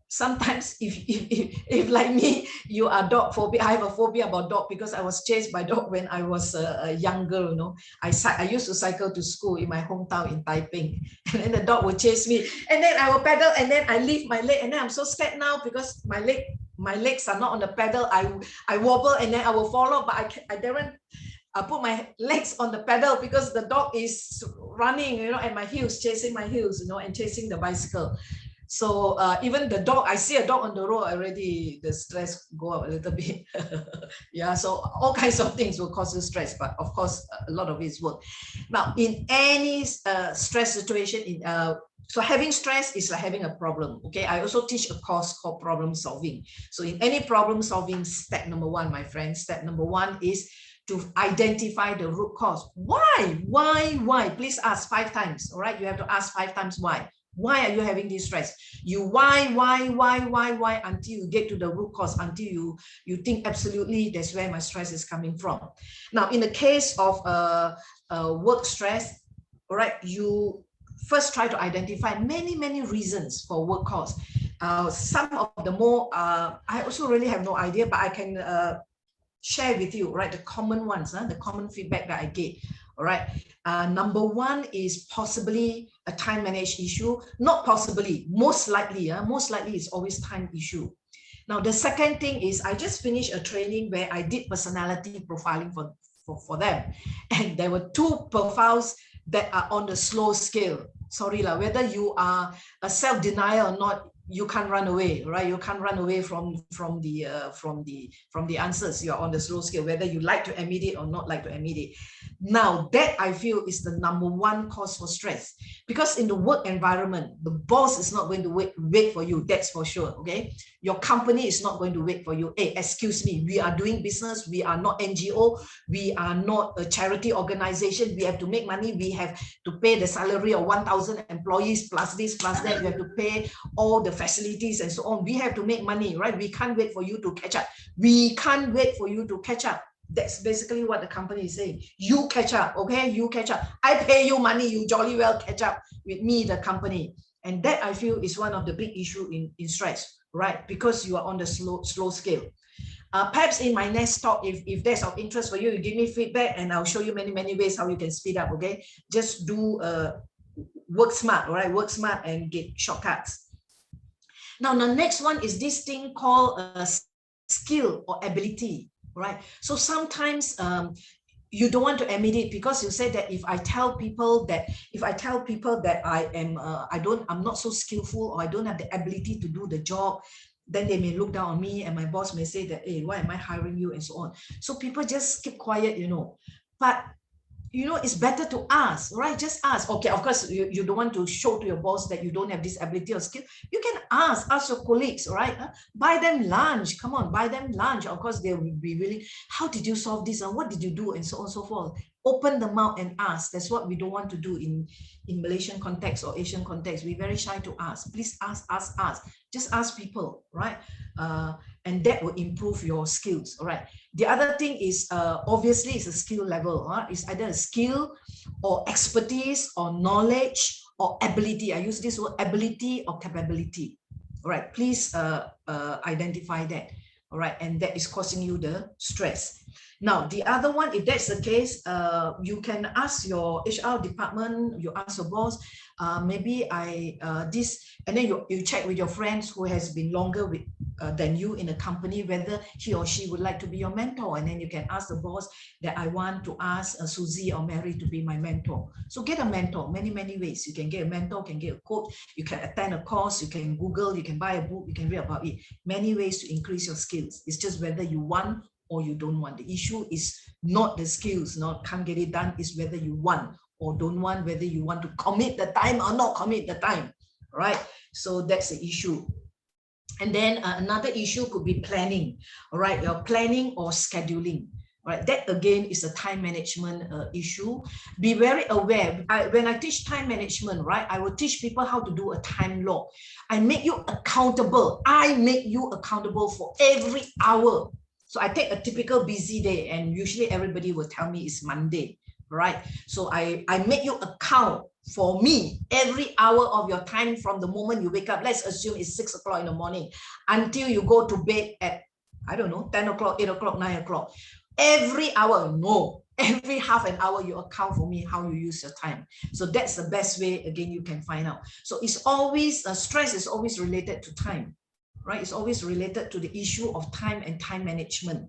Sometimes if like me, you are dog phobia. I have a phobia about dog because I was chased by dog when I was a young girl, you know. I used to cycle to school in my hometown in Taiping, and then the dog would chase me, and then I will pedal, and then I lift my leg, and then I'm so scared now because my legs are not on the pedal. I wobble, and then I will follow, but I daren't put my legs on the pedal because the dog is running, you know, at my heels, chasing my heels, you know, and chasing the bicycle. So even the dog, I see a dog on the road already, the stress go up a little bit. Yeah, so all kinds of things will cause you stress, but of course, a lot of it is work. Now, in any stress situation, so having stress is like having a problem, okay? I also teach a course called problem solving. So in any problem solving, step number 1, my friends, step number 1 is to identify the root cause. Why? Please ask 5 times, all right? You have to ask 5 times why. Why are you having this stress? You why until you get to the root cause, until you think absolutely that's where my stress is coming from. Now, in the case of work stress, all right, you first try to identify many reasons for work cause. Some of the more, I also really have no idea, but I can share with you, right, the common ones, the common feedback that I get. All right, number 1 is possibly a time managed issue. Not possibly, most likely it's always time issue. Now, the second thing is I just finished a training where I did personality profiling for them. And there were 2 profiles that are on the slow scale. Sorry lah, whether you are a self-denier or not, you can't run away, right? You can't run away from the answers. You're on the slow scale, whether you like to admit it or not like to admit it. Now, that I feel is the #1 cause for stress, because in the work environment, the boss is not going to wait for you. That's for sure. Okay, your company is not going to wait for you. Hey, excuse me, we are doing business. We are not NGO. We are not a charity organization. We have to make money. We have to pay the salary of 1,000 employees plus this plus that. We have to pay all the facilities and so on. We have to make money, right? We can't wait for you to catch up. We can't wait for you to catch up. That's basically what the company is saying. You catch up, okay? You catch up. I pay you money. You jolly well catch up with me, the company. And that I feel is one of the big issue in stress, right? Because you are on the slow scale. Perhaps in my next talk, if that's of interest for you, you give me feedback and I'll show you many ways how you can speed up, okay? Just do work smart, all right? Work smart and get shortcuts. Now, the next one is this thing called skill or ability, right? So sometimes you don't want to admit it, because you say that if I tell people that I'm not so skillful, or I don't have the ability to do the job, then they may look down on me, and my boss may say that, hey, why am I hiring you, and so on. So people just keep quiet, you know. But you know, it's better to ask, right? Just ask. Okay, of course, you don't want to show to your boss that you don't have this ability or skill. You can ask your colleagues, right? Buy them lunch. Come on, buy them lunch. Of course, they will be really, how did you solve this? And what did you do? And so on and so forth. Open the mouth and ask. That's what we don't want to do in Malaysian context or Asian context. We're very shy to ask. Please ask. Just ask people, right? And that will improve your skills, all right? The other thing is, obviously, it's a skill level. It's either a skill or expertise or knowledge or ability. I use this word, ability or capability. All right, please identify that. All right, and that is causing you the stress. Now, the other one, if that's the case, you can ask your HR department, you ask your boss, maybe and then you check with your friends who has been longer than you in a company, whether he or she would like to be your mentor. And then you can ask the boss that I want to ask Susie or Mary to be my mentor. So get a mentor, many ways. You can get a mentor, can get a coach, you can attend a course, you can Google, you can buy a book, you can read about it. Many ways to increase your skills. It's just whether you want or you don't want. The issue is not the skills, can't get it done, is whether you want or don't want, whether you want to commit the time or not commit the time, right? So that's the issue. And then another issue could be planning, all right? Your planning or scheduling, right? That again is a time management issue. Be very aware. When I teach time management, right, I will teach people how to do a time log. I make you accountable. I make you accountable for every hour. So I take a typical busy day, and usually everybody will tell me it's Monday, right? So I make you account for me every hour of your time from the moment you wake up. Let's assume it's 6 o'clock in the morning until you go to bed at, I don't know, 10 o'clock, 8 o'clock, 9 o'clock. Every hour, no. Every half an hour you account for me how you use your time. So that's the best way, again, you can find out. So it's always, stress is always related to time, right? It's always related to the issue of time and time management,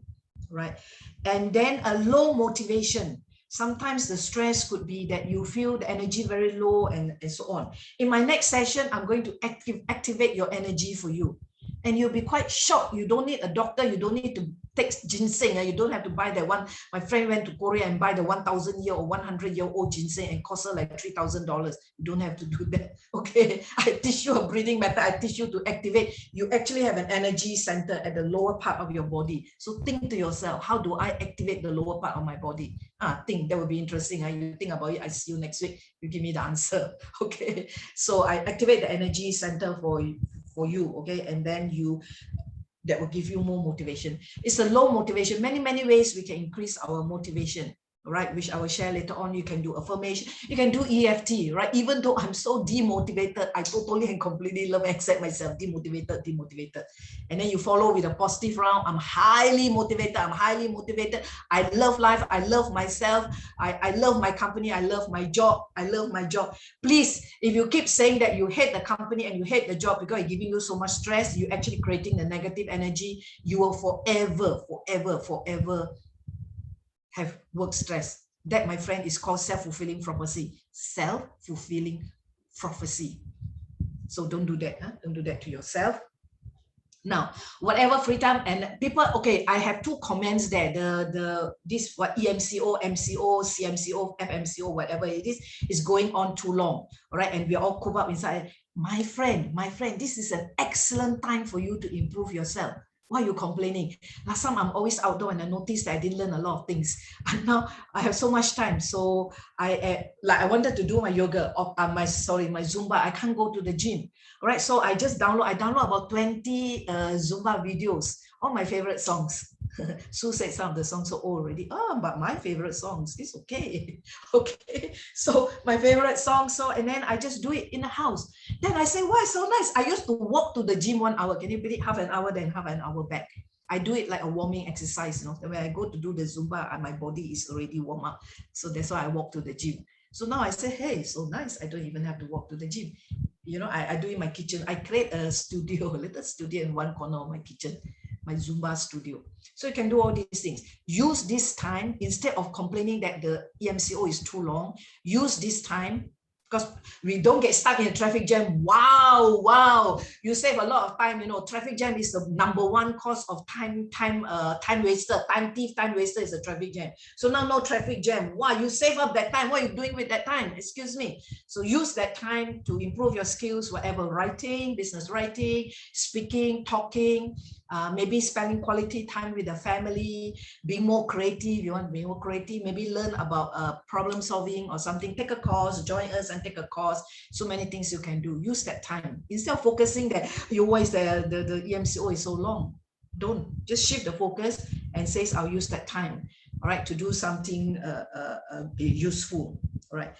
right? And then a low motivation. Sometimes the stress could be that you feel the energy very low and so on. In my next session, I'm going to activate your energy for you. And you'll be quite shocked. You don't need a doctor. You don't need to take ginseng. You don't have to buy that one. My friend went to Korea and buy the 1,000-year or 100-year-old ginseng and cost her like $3,000. You don't have to do that. Okay, I teach you a breathing method. I teach you to activate. You actually have an energy center at the lower part of your body. So think to yourself, how do I activate the lower part of my body? Think that would be interesting. You think about it. I see you next week. You give me the answer. Okay, so I activate the energy center for you, okay, and then that will give you more motivation. It's a low motivation. Many ways we can increase our motivation, right, which I will share later on. You can do affirmation, you can do EFT, right? Even though I'm so demotivated, I totally and completely love and accept myself, demotivated. And then you follow with a positive round. I'm highly motivated. I love life. I love myself. I love my company. I love my job. Please, if you keep saying that you hate the company and you hate the job because it's giving you so much stress, you're actually creating the negative energy. You will forever have work stress. That, my friend, is called self-fulfilling prophecy. Self-fulfilling prophecy. So don't do that. Huh? Don't do that to yourself. Now, whatever free time, and people, okay, I have 2 comments there. This what EMCO, MCO, CMCO, FMCO, whatever it is going on too long. All right, and we're all cooped up inside. My friend, this is an excellent time for you to improve yourself. Why are you complaining? Last time I'm always outdoor and I noticed that I didn't learn a lot of things. And now I have so much time. So I wanted to do my yoga or my Zumba. I can't go to the gym. All right. So I download about 20 Zumba videos, all my favorite songs. Sue said some of the songs are old already. Oh, but my favorite songs is okay. Okay. So my favorite song. So, and then I just do it in the house. Then I say, why so nice? I used to walk to the gym 1 hour. Can you believe? Half an hour, then half an hour back. I do it like a warming exercise. You know, when I go to do the Zumba, my body is already warm up. So that's why I walk to the gym. So now I say, hey, so nice. I don't even have to walk to the gym. You know, I do in my kitchen. I create a studio, a little studio in one corner of my kitchen, my Zumba studio. So you can do all these things. Use this time, instead of complaining that the EMCO is too long, use this time, because we don't get stuck in a traffic jam. Wow, you save a lot of time. You know, traffic jam is the #1 cause of time waster, time waster is a traffic jam. So now no traffic jam. Wow, you save up that time. What are you doing with that time? Excuse me. So use that time to improve your skills, whatever, writing, business writing, speaking, talking, maybe spending quality time with the family, being more creative. You want to be more creative, maybe learn about problem solving or something. Take a course, join us and take a course. So many things you can do. Use that time instead of focusing that you always the EMCO is so long. Don't, just shift the focus and says I'll use that time, all right, to do something useful. All right.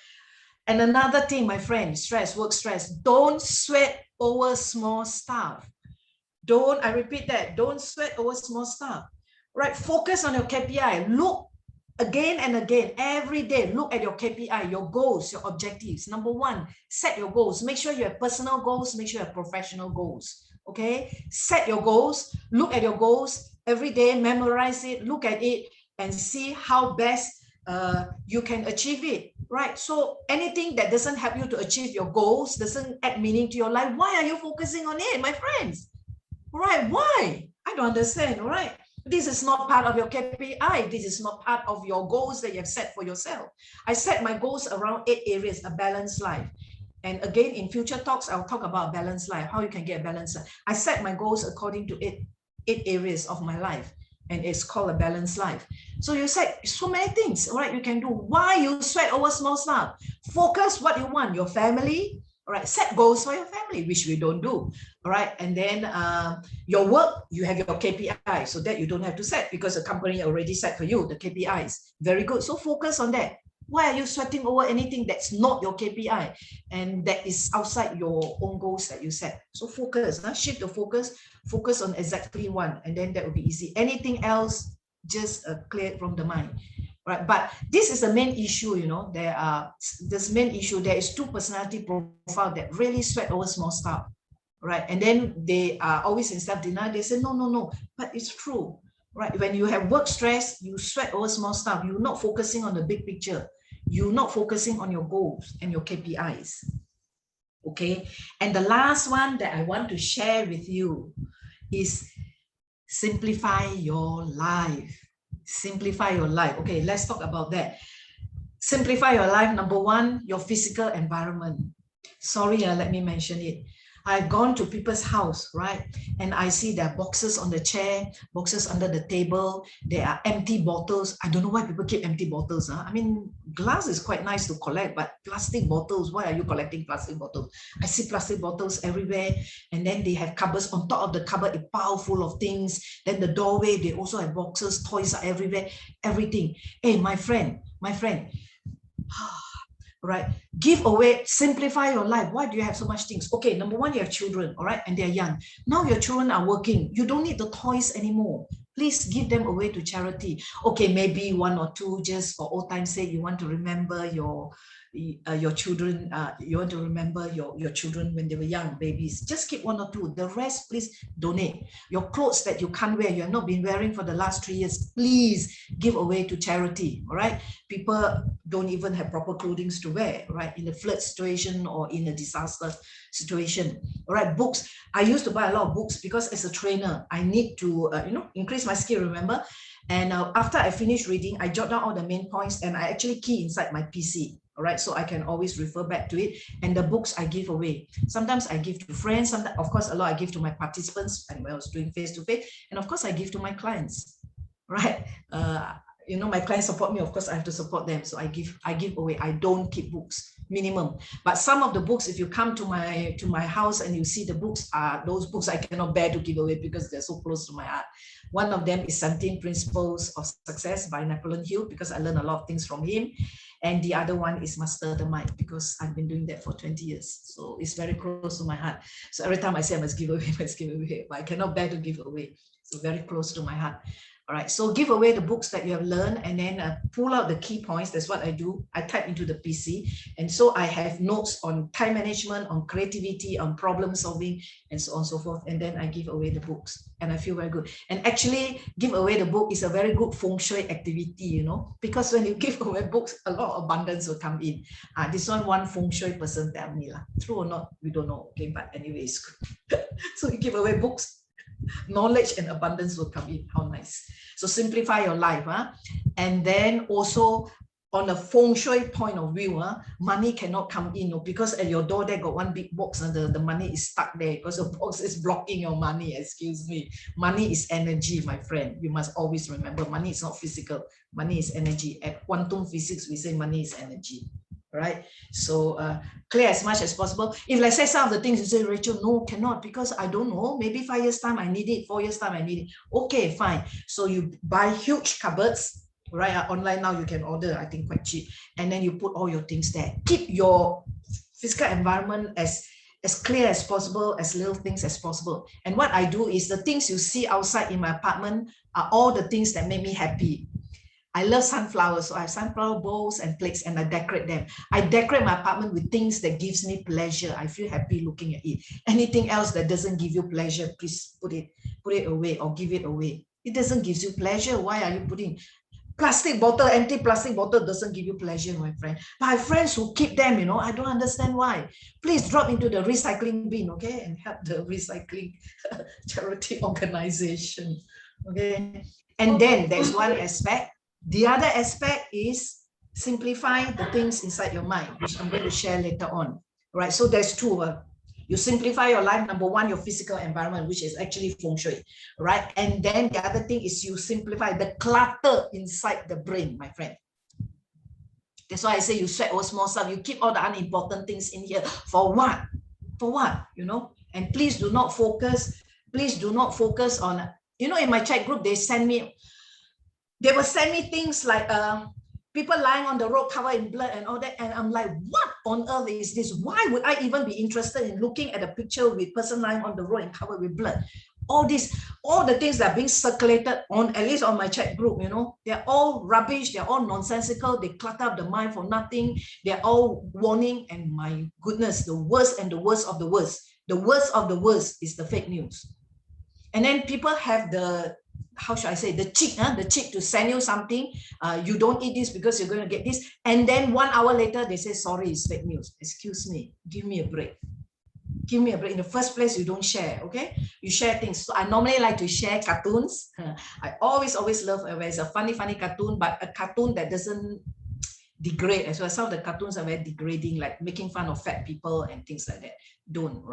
And another thing, my friend, stress, work stress, don't sweat over small stuff. Don't, I repeat that, don't sweat over small stuff, right? Focus on your KPI. Look again and again, every day, look at your KPI, your goals, your objectives. Number 1, set your goals. Make sure you have personal goals, make sure you have professional goals, okay? Set your goals, look at your goals every day, memorize it, look at it, and see how best you can achieve it, right? So anything that doesn't help you to achieve your goals, doesn't add meaning to your life, why are you focusing on it, my friends? Right? Why? I don't understand. All right. This is not part of your KPI. This is not part of your goals that you have set for yourself. I set my goals around 8 areas, a balanced life. And again, in future talks, I'll talk about balanced life, how you can get a balanced life. I set my goals according to eight areas of my life, and it's called a balanced life. So you said so many things, all right, you can do. Why you sweat over small stuff? Focus what you want, your family. All right, set goals for your family, which we don't do. All right, and then your work, you have your KPI, so that you don't have to set because the company already set for you the KPIs. Very good. So focus on that. Why are you sweating over anything that's not your KPI and that is outside your own goals that you set? So focus, shift the focus, focus on exactly one, and then that will be easy. Anything else, just clear it from the mind. Right, but this is the main issue, you know, there is 2 personality profile that really sweat over small stuff, right? And then they are always in self-denial. They say, no, but it's true, right? When you have work stress, you sweat over small stuff. You're not focusing on the big picture. You're not focusing on your goals and your KPIs, okay? And the last one that I want to share with you is simplify your life. Simplify your life. Okay, let's talk about that. Simplify your life. Number 1, your physical environment. Sorry, let me mention it. I've gone to people's house, right? And I see there are boxes on the chair, boxes under the table. There are empty bottles. I don't know why people keep empty bottles. I mean, glass is quite nice to collect, but plastic bottles, why are you collecting plastic bottles? I see plastic bottles everywhere. And then they have cupboards. On top of the cupboard, a pile full of things. Then the doorway, they also have boxes, toys are everywhere, everything. Hey, my friend, right? Give away, simplify your life. Why do you have so much things? Okay, number 1, you have children, all right, and they're young. Now your children are working. You don't need the toys anymore. Please give them away to charity. Okay, maybe 1 or 2 just for old time's sake. You want to remember your your children, you want to remember your children when they were young, babies, just keep 1 or 2. The rest, please donate. Your clothes that you can't wear, you have not been wearing for the last 3 years, please give away to charity, all right? People don't even have proper clothing to wear, right? In a flood situation or in a disaster situation, all right? Books, I used to buy a lot of books because as a trainer, I need to, increase my skill, remember? And after I finish reading, I jot down all the main points and I actually key inside my PC. All right, so I can always refer back to it. And the books I give away. Sometimes I give to friends. Sometimes, of course, a lot I give to my participants and when I was doing face-to-face. And of course, I give to my clients, right? My clients support me. Of course, I have to support them. So I give away. I don't keep books, minimum. But some of the books, if you come to my house and you see the books, those books I cannot bear to give away because they're so close to my heart. One of them is 17 Principles of Success by Napoleon Hill because I learned a lot of things from him. And the other one is Master the Mind because I've been doing that for 20 years. So it's very close to my heart. So every time I say I must give away, but I cannot bear to give away. So very close to my heart. All right, so give away the books that you have learned and then pull out the key points. That's what I do. I type into the PC. And so I have notes on time management, on creativity, on problem solving, and so on and so forth. And then I give away the books and I feel very good. And actually give away the book is a very good feng shui activity, because when you give away books, a lot of abundance will come in. This one feng shui person tell me, true or not, we don't know. Okay, but anyways, so you give away books, knowledge and abundance will come in. How nice. So simplify your life. And then also on a feng shui point of view, money cannot come in because at your door there got one big box and the money is stuck there because the box is blocking your money. Excuse me. Money is energy, my friend. You must always remember money is not physical. Money is energy. At quantum physics, we say money is energy. Right? So clear as much as possible. If let's say some of the things you say, Rachel, no, cannot because I don't know, maybe 5 years time I need it, 4 years time I need it. Okay, fine. So you buy huge cupboards, right? Online now you can order, I think quite cheap. And then you put all your things there. Keep your physical environment as clear as possible, as little things as possible. And what I do is the things you see outside in my apartment are all the things that make me happy. I love sunflowers, so I have sunflower bowls and plates and I decorate them. I decorate my apartment with things that gives me pleasure. I feel happy looking at it. Anything else that doesn't give you pleasure, please put it away or give it away. It doesn't give you pleasure. Why are you putting plastic bottle? Empty plastic bottle doesn't give you pleasure, my friend. But I have friends who keep them, I don't understand why. Please drop into the recycling bin, okay? And help the recycling charity organization, okay? And then there's one aspect. The other aspect is simplify the things inside your mind, which I'm going to share later on. Right? So there's two. You simplify your life. Number one, your physical environment, which is actually feng shui. Right? And then the other thing is you simplify the clutter inside the brain, my friend. That's why I say you sweat all small stuff. You keep all the unimportant things in here. For what? For what? And please do not focus. Please do not focus on, in my chat group, they will send me things like people lying on the road covered in blood and all that. And I'm like, what on earth is this? Why would I even be interested in looking at a picture with person lying on the road and covered with blood? All the things that are being circulated on, at least on my chat group, they're all rubbish. They're all nonsensical. They clutter up the mind for nothing. They're all warning. And my goodness, the worst and the worst of the worst. The worst of the worst is the fake news. And then people have the, how should I say, the cheek to send you something. You don't eat this because you're going to get this. And then 1 hour later, they say, sorry, it's fake news. Excuse me, give me a break. Give me a break. In the first place, you don't share, okay? You share things. So I normally like to share cartoons. I always love where it's a funny cartoon, but a cartoon that doesn't degrade as well. Some of the cartoons are very degrading, like making fun of fat people and things like that. Don't.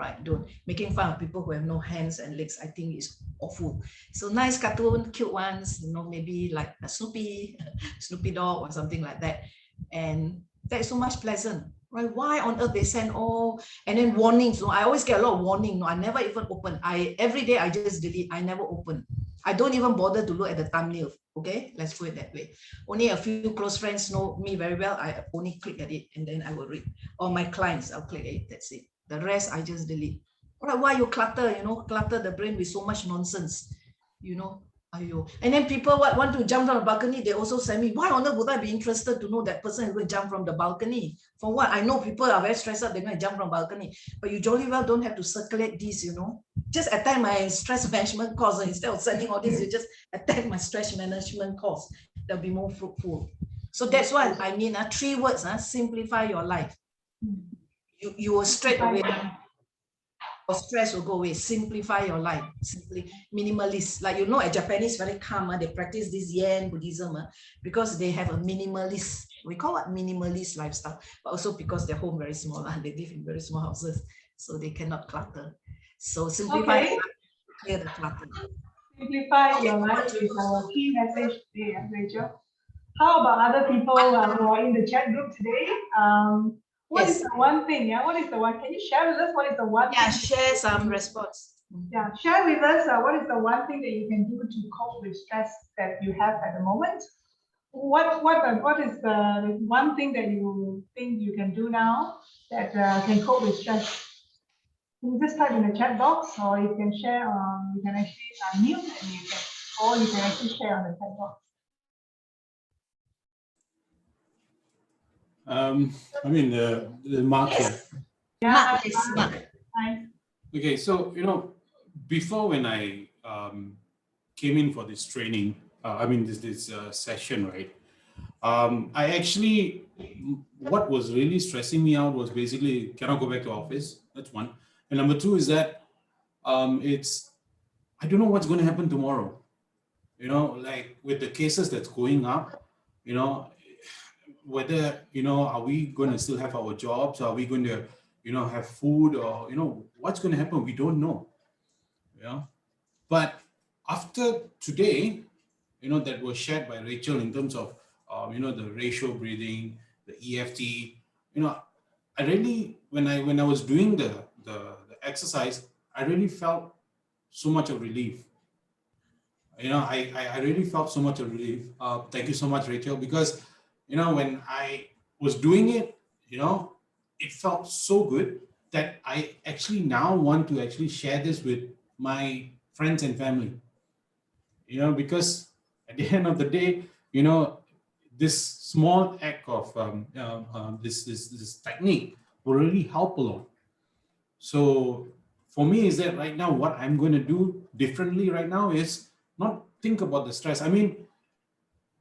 Making fun of people who have no hands and legs, I think is awful. So nice cartoon, cute ones, maybe like a Snoopy dog or something like that. And that is so much pleasant, right? Why on earth they send and then warnings? I always get a lot of warning. I never even open. Every day I just delete. I never open. I don't even bother to look at the thumbnail. Okay, let's put it that way. Only a few close friends know me very well. I only click at it and then I will read. Or my clients, I'll click at it. That's it. The rest I just delete. All right, why you clutter? Clutter the brain with so much nonsense. Ayo. And then people want to jump from the balcony, they also send me, why on earth would I be interested to know that person is going to jump from the balcony? For what? I know people are very stressed out, they're going to jump from balcony, but you jolly well don't have to circulate this, you know. Just attend my stress management course, and instead of sending all this, you just attend my stress management course. That'll be more fruitful. So that's what I mean, 3 words, simplify your life. You will straight away, or stress will go away. Simplify your life. Simply minimalist. Like, you know, a Japanese very calm. They practice this Yen Buddhism because they have a minimalist. We call it minimalist lifestyle, but also because their home very small. They live in very small houses, so they cannot clutter. So simplify, clear the clutter. Simplify your life is our key message today, Rachel. How about other people who are in the chat group today? What is the one thing? Yeah, what is the one? Can you share with us what is the one? Yeah, thing share some response. Yeah, share with us what is the one thing that you can do to cope with stress that you have at the moment. What is the one thing that you think you can do now that can cope with stress? You just type in the chat box, or you can share. You can actually mute, or you can actually share on the chat box. I mean, the Mark here. Yeah. Mark. Hi. Okay, so, you know, before when I came in for this training, I mean, this session, right? I actually, what was really stressing me out was basically, cannot go back to office. That's one. And number two is that I don't know what's going to happen tomorrow. You know, like with the cases that's going up, you know, whether, you know, are we going to still have our jobs? Are we going to, you know, have food, or, you know, what's going to happen? We don't know. You know, but after today, you know, that was shared by Rachel in terms of, you know, the ratio breathing, the EFT, you know, I really, when I was doing the exercise, I really felt so much of relief. You know, I really felt so much of relief. Thank you so much, Rachel, because, you know, when I was doing it, you know, it felt so good that I actually now want to actually share this with my friends and family. You know, because at the end of the day, you know, this small act of this technique will really help a lot. So for me, is that right now what I'm going to do differently right now is not think about the stress. I mean,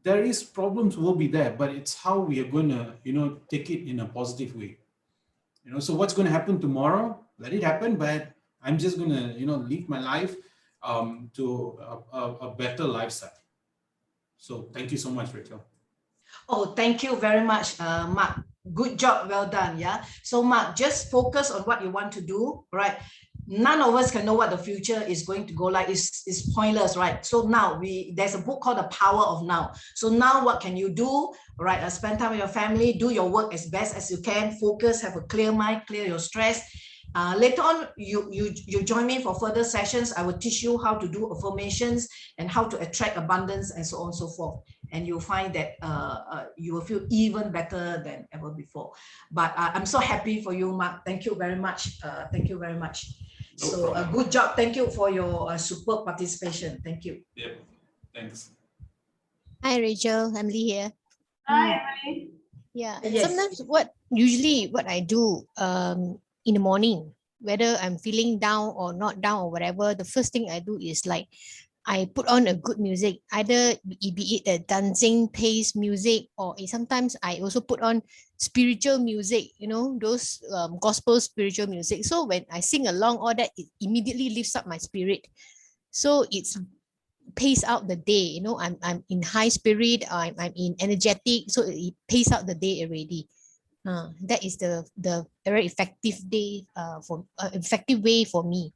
there is problems will be there, but it's how we are going to, you know, take it in a positive way. You know, so what's going to happen tomorrow? Let it happen, but I'm just going to, you know, live my life to a better lifestyle. So thank you so much, Rachel. Oh, thank you very much, Mark. Good job, well done. Yeah. So Mark, just focus on what you want to do, right? None of us can know what the future is going to go like. It's pointless, right? So now there's a book called The Power of Now. So now what can you do, right? Spend time with your family, do your work as best as you can, focus, have a clear mind, clear your stress. Later on, you join me for further sessions. I will teach you how to do affirmations and how to attract abundance and so on and so forth. And you'll find that you will feel even better than ever before. But I'm so happy for you, Mark. Thank you very much. Thank you very much. No so problem. Good job. Thank you for your superb participation. Thank you. Yeah, thanks. Hi, Rachel. Emily here. Hi, Emily. Yeah. Yes. Sometimes usually what I do in the morning, whether I'm feeling down or not down or whatever, the first thing I do is like I put on a good music, either be it a dancing pace music, or sometimes I also put on spiritual music, you know, those gospel spiritual music. So when I sing along, all that, it immediately lifts up my spirit. So it's pace out the day, you know, I'm in high spirit, I'm in energetic, so it pace out the day already. That is the very effective effective way for me.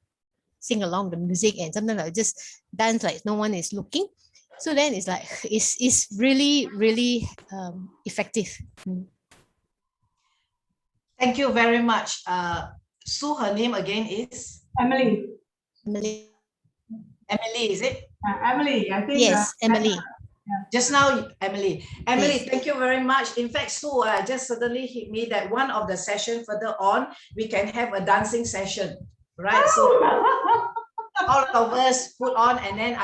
Sing along the music, and sometimes I just dance like no one is looking. So then it's like it's really effective. Thank you very much. Sue, her name again is Emily. Emily, is it? Emily, I think. Yes, Emily. Just now, Emily. Emily, Yes. thank you very much. In fact, Sue, just suddenly hit me that one of the session further on, we can have a dancing session, right? So all of us put on, and then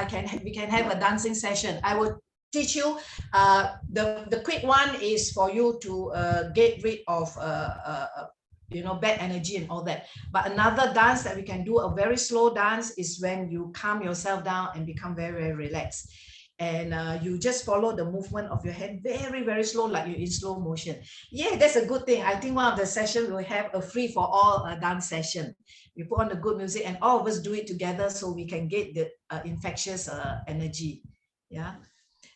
we can have a dancing session. I will teach you. The quick one is for you to get rid of bad energy and all that. But another dance that we can do, a very slow dance, is when you calm yourself down and become very, very relaxed. And you just follow the movement of your hand very, very slow, like you're in slow motion. Yeah, that's a good thing. I think one of the sessions will have a free for all dance session. We put on the good music and all of us do it together so we can get the infectious energy. Yeah.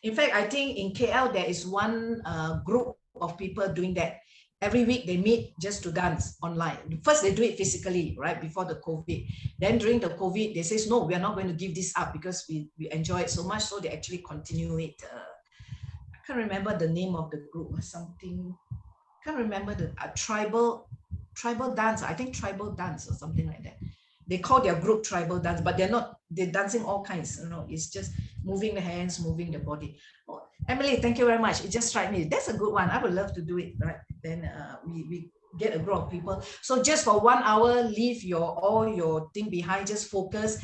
In fact, I think in KL, there is one group of people doing that. Every week they meet just to dance online. First, they do it physically, right, before the COVID. Then during the COVID, they say, no, we are not going to give this up because we enjoy it so much. So they actually continue it. I can't remember the name of the group or something. I can't remember the tribal dance. I think tribal dance or something like that. They call their group tribal dance, but they're dancing all kinds, it's just moving the hands, moving the body. Oh, Emily, thank you very much. It just struck me. That's a good one. I would love to do it, right? Then we get a group of people. So just for 1 hour, leave all your thing behind, just focus,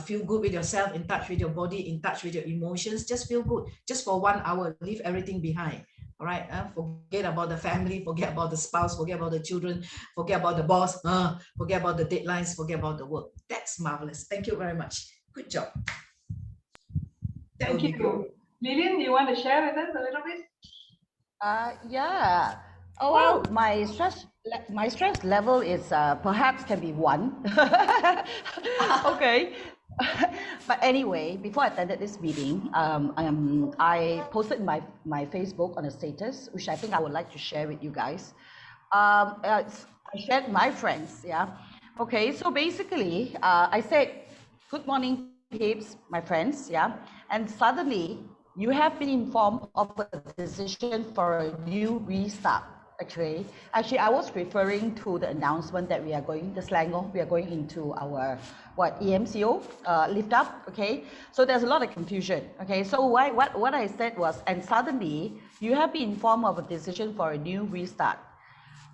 feel good with yourself, in touch with your body, in touch with your emotions, just feel good. Just for 1 hour, leave everything behind. All right, forget about the family, forget about the spouse, forget about the children, forget about the boss, forget about the deadlines, forget about the work. That's marvelous. Thank you very much. Good job. Thank you. Lillian, you want to share with us a little bit? Yeah. Oh, well, my stress level is perhaps can be 1. Okay. But anyway, before I attended this meeting, I posted my Facebook on a status, which I think I would like to share with you guys. I shared my friends, yeah. Okay, so basically, I said, good morning, peeps, my friends, yeah. And suddenly, you have been informed of a decision for a new restart. Actually, I was referring to the announcement that we are going into our EMCO lift up. Okay, so there's a lot of confusion. Okay, so what I said was, and suddenly you have been informed of a decision for a new restart,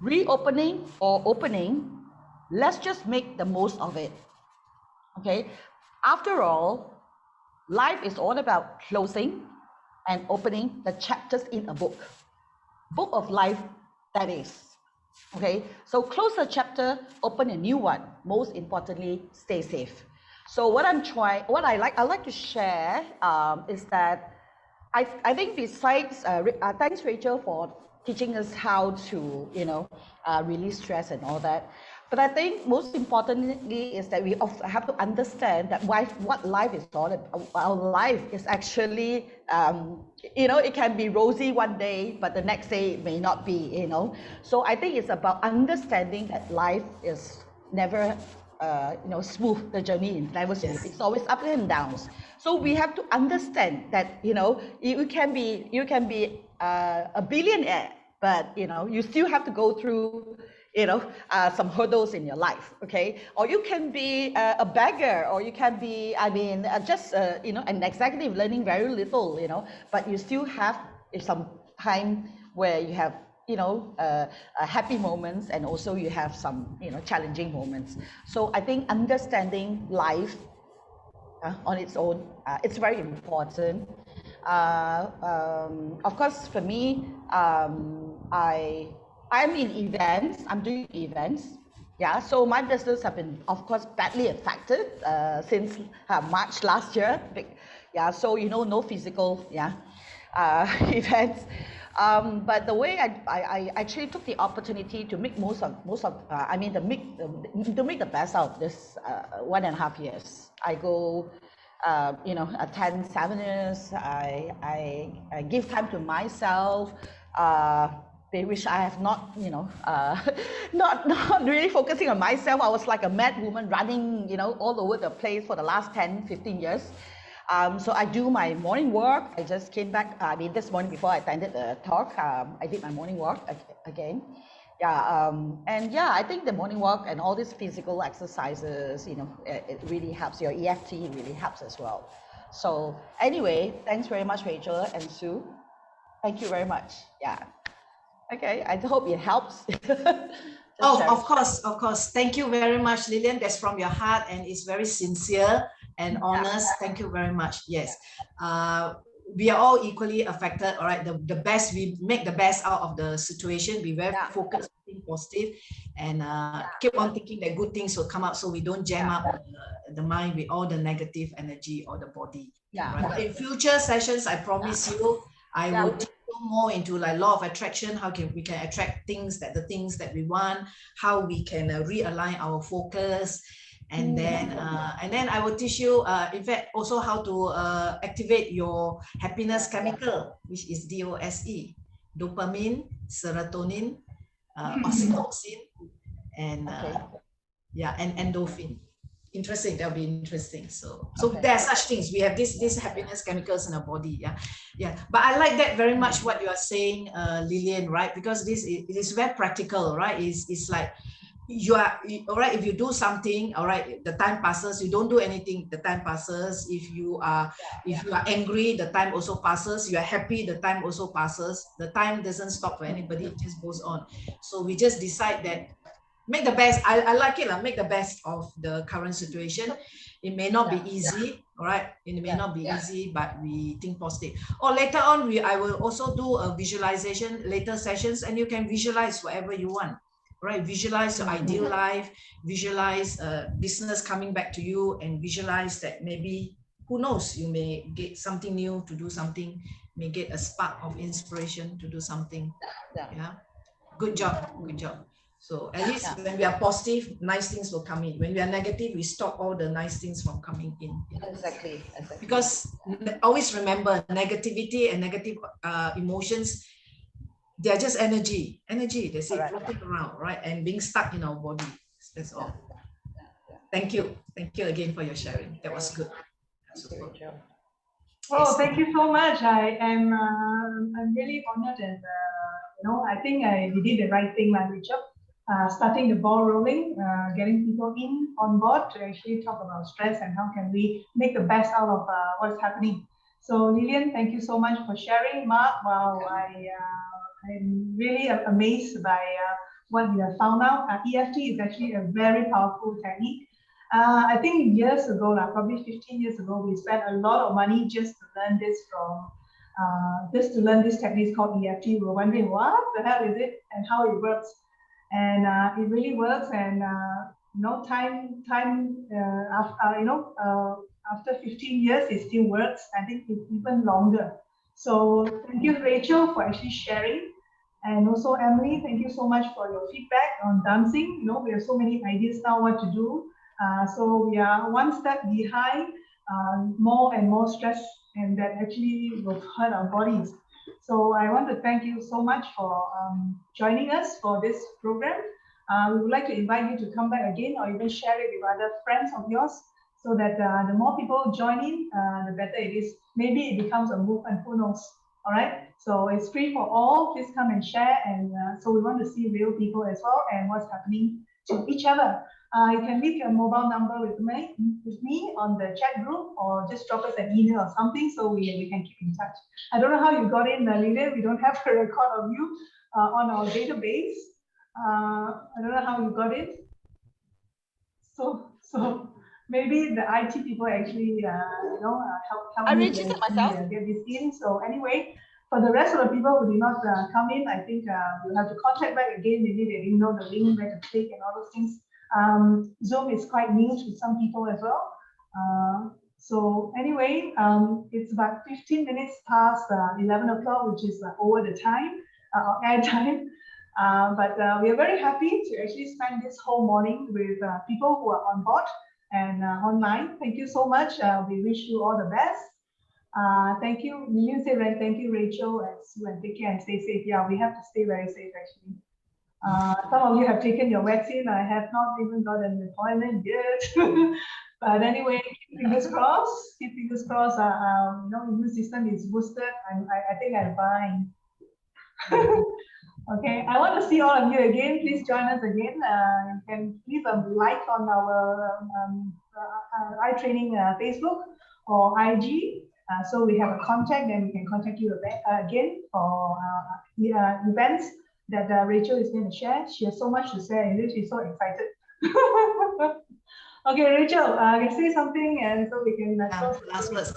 reopening or opening. Let's just make the most of it. Okay, after all, life is all about closing and opening the chapters in a book of life. That is, okay, so close a chapter, open a new one. Most importantly, stay safe. So I'd like to share is that I think besides, thanks Rachel for teaching us how to, release stress and all that. But I think most importantly is that we also have to understand that what life is all about. Our life is actually, it can be rosy one day, but the next day it may not be, So I think it's about understanding that life is never, smooth. The journey is never smooth. Yes. It's always up and downs. So we have to understand that, you can be a billionaire, but, you still have to go through some hurdles in your life, okay? Or you can be a beggar, or you can be, just, an executive learning very little, but you still have some time where you have, happy moments, and also you have some, challenging moments. So I think understanding life on its own, it's very important. Of course, for me, I'm in events, I'm doing events. Yeah, so my business have been, of course, badly affected since March last year. Yeah, so, no physical, events. But the way I actually took the opportunity to make to make the best out of this 1.5 years. I go, attend seminars, I give time to myself, which I have not, not really focusing on myself. I was like a mad woman running, all over the place for the last 10, 15 years. So I do my morning work. I just came back, this morning before I attended the talk, I did my morning work again. Yeah, I think the morning walk and all these physical exercises, it really helps. Your EFT really helps as well. So anyway, thanks very much, Rachel and Sue. Thank you very much. Yeah. Okay, I hope it helps. Oh, sharing. of course. Thank you very much, Lillian. That's from your heart and it's very sincere and honest. Thank you very much. Yes. We are all equally affected. All right. The best, we make the best out of the situation. Be very focused, think positive, and keep on thinking that good things will come out so we don't jam up the mind with all the negative energy or the body. Right? In future sessions, I promise you, I will go more into like law of attraction, how we can attract things the things that we want, how we can realign our focus, and then I will teach you in fact also how to activate your happiness chemical, which is DOSE, dopamine, serotonin, oxytocin, and and endorphin. Interesting. That'll be interesting. So there are such things. We have these happiness chemicals in our body. But I like that very much what you are saying, Lillian, right? Because it is very practical, right? It's like you are all right. If you do something, all right, the time passes. You don't do anything, the time passes. If you are angry, the time also passes. You are happy, the time also passes. The time doesn't stop for anybody. It just goes on. So we just decide that. Make the best. I like it. Make the best of the current situation. It may not be easy, all right? It may not be easy, but we think positive. Or later on, I will also do a visualization, later sessions, and you can visualize whatever you want, right? Visualize your ideal life, visualize business coming back to you, and visualize that maybe, who knows, you may get something new to do something, may get a spark of inspiration to do something. Good job. So at least when we are positive, nice things will come in. When we are negative, we stop all the nice things from coming in. Exactly. Because always remember, negativity and negative emotions, they are just energy. They say floating around, right? And being stuck in our body. That's all. Thank you again for your sharing. That was good. Super. Oh, thank you so much. I'm really honored, and I think we did the right thing, Rachel. Starting the ball rolling, getting people on board to actually talk about stress and how can we make the best out of what's happening. So Lillian, thank you so much for sharing. Mark, wow, I'm really amazed by what we have found out. EFT is actually a very powerful technique. I think years ago, probably 15 years ago, we spent a lot of money just to learn this technique called EFT. We were wondering what the hell is it and how it works. And it really works, and after 15 years, it still works. I think it's even longer. So thank you, Rachel, for actually sharing, and also Emily, thank you so much for your feedback on dancing. We have so many ideas now what to do. So we are one step behind, more and more stress, and that actually will hurt our bodies. So I want to thank you so much for joining us for this program. We would like to invite you to come back again, or even share it with other friends of yours, so that the more people join in, the better it is. Maybe it becomes a movement, who knows? All right. So it's free for all. Please come and share. And so we want to see real people as well and what's happening to each other. You can leave your mobile number with me on the chat group, or just drop us an email or something so we can keep in touch. I don't know how you got in, Lillian. We don't have a record of you on our database. I don't know how you got it. So maybe the IT people actually help me to get this in. So anyway, for the rest of the people who did not come in, I think we'll have to contact back again. Maybe they didn't know the link where to click and all those things. Zoom is quite new to some people as well. So anyway, it's about 15 minutes past 11 o'clock, which is over the time, air time. But we are very happy to actually spend this whole morning with people who are on board and online. Thank you so much. We wish you all the best. Thank you, thank you, Rachel, and Sue, and take care and stay safe. Yeah, we have to stay very safe actually. Some of you have taken your vaccine. I have not even got an appointment yet. But anyway, keep fingers crossed. Keep fingers crossed. Immune system is boosted. I think I'm fine. Okay, I want to see all of you again. Please join us again. You can leave a like on our iTraining Facebook or IG. So we have a contact, and we can contact you again for events that Rachel is going to share. She has so much to say, and she's so excited. Okay, Rachel, can say something, and so we can last words.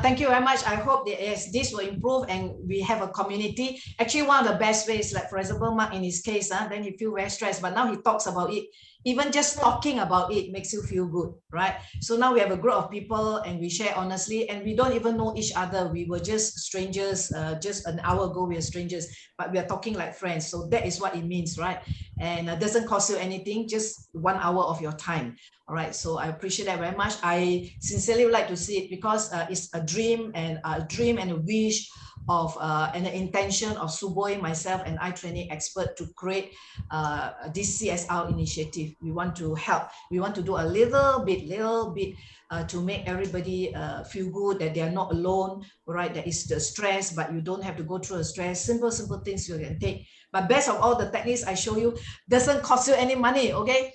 Thank you very much. I hope that yes, this will improve and we have a community. Actually, one of the best ways, like for example, Mark in his case, then he feel very stressed, but now he talks about it. Even just talking about it makes you feel good, right? So now we have a group of people and we share honestly, and we don't even know each other. We were just strangers. Just an hour ago, we were strangers, but we are talking like friends. So that is what it means, right? And it doesn't cost you anything, just 1 hour of your time. All right, so I appreciate that very much. I sincerely would like to see it because it's a dream and a wish of and the intention of Suboi, myself, and iTraining Expert to create this CSR initiative. We want to help. We want to do a little bit to make everybody feel good that they are not alone. Right, there is the stress, but you don't have to go through a stress. Simple things you can take. But best of all, the techniques I show you doesn't cost you any money. Okay.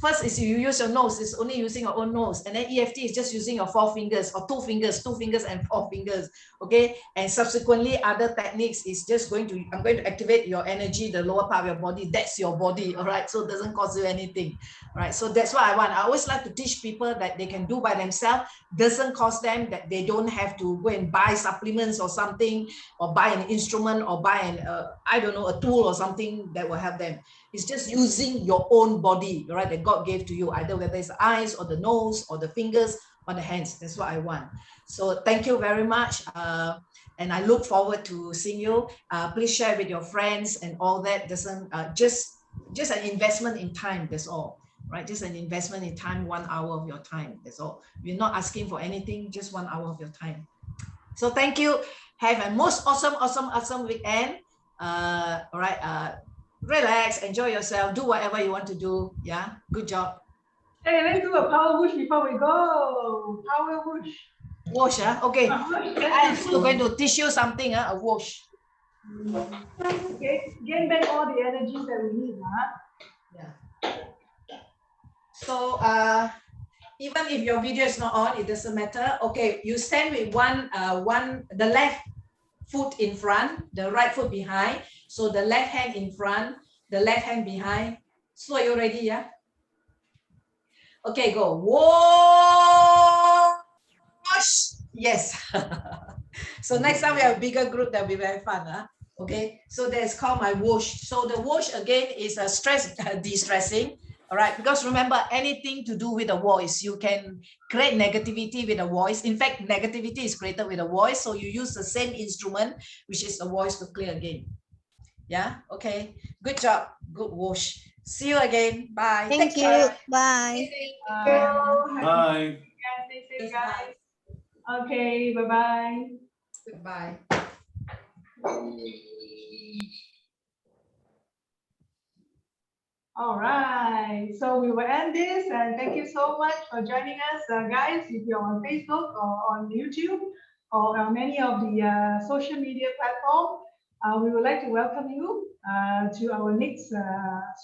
First is you use your nose, it's only using your own nose, and then EFT is just using your 4 fingers or 2 fingers and 4 fingers. Okay, and subsequently other techniques is just I'm going to activate your energy, the lower part of your body. That's your body. All right, so it doesn't cost you anything. All right, so that's what I want. I always like to teach people that they can do by themselves, doesn't cost them, that they don't have to go and buy supplements or something, or buy an instrument, or buy I don't know, a tool or something that will help them. It's just using your own body, right, that God gave to you, either whether it's the eyes or the nose or the fingers or the hands. That's what I want. So thank you very much. And I look forward to seeing you. Please share with your friends and all that. Doesn't just an investment in time, that's all. Right, just an investment in time, 1 hour of your time. That's all. We're not asking for anything, just 1 hour of your time. So thank you. Have a most awesome weekend. All right. Relax, enjoy yourself, do whatever you want to do. Yeah, good job. Hey, let's do a power whoosh before we go. Power whoosh. Wash, okay. I'm still going to teach you something, a wash. Okay, gain back all the energy that we need, Yeah. So even if your video is not on, it doesn't matter. Okay, you stand with the left foot in front, the right foot behind. So the left hand in front, the left hand behind. So are you ready? Yeah. Okay, go. Wash. Yes. So next time we have a bigger group, that'll be very fun. Okay. So that's called my wash. So the wash again is a stress de-stressing. All right, because remember, anything to do with a voice, you can create negativity with a voice. In fact, negativity is created with a voice. So you use the same instrument, which is a voice to clear again. Yeah, okay. Good job. Good wash. See you again. Bye. Thank you. Bye. Bye. Stay safe, guys. Okay, bye-bye. Goodbye. All right, so we will end this, and thank you so much for joining us, guys. If you're on Facebook or on YouTube or on any of the social media platform, we would like to welcome you to our next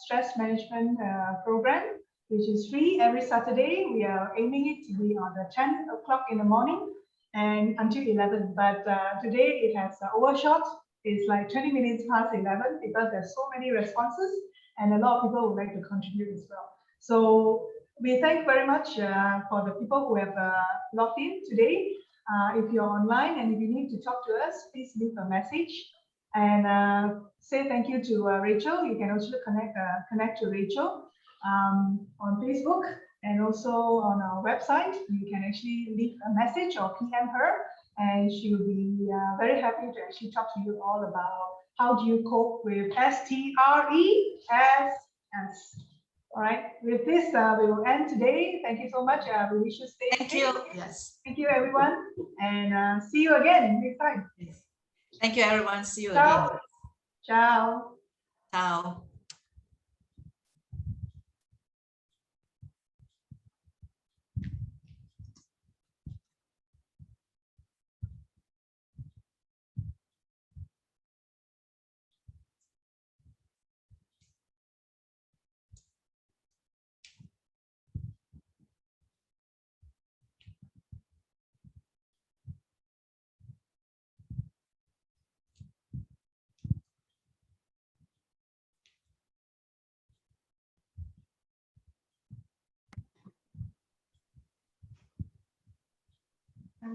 stress management program, which is free every Saturday. We are aiming it to be on the 10 o'clock in the morning and until 11. But today it has overshot. It's like 20 minutes past 11 because there's so many responses. And a lot of people would like to contribute as well. So we thank very much for the people who have logged in today. If you're online and if you need to talk to us, please leave a message and say thank you to Rachel. You can also connect to Rachel on Facebook and also on our website. You can actually leave a message or PM her, and she will be very happy to actually talk to you all about how do you cope with STRESS. All right, with this, we will end today. Thank you so much. We wish you stay Thank safe. you. Yes. Thank you, everyone. And see you again next time. Yes. Thank you, everyone. See you Ciao. again. Ciao. Ciao.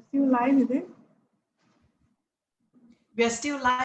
Still live, is it? We are still live.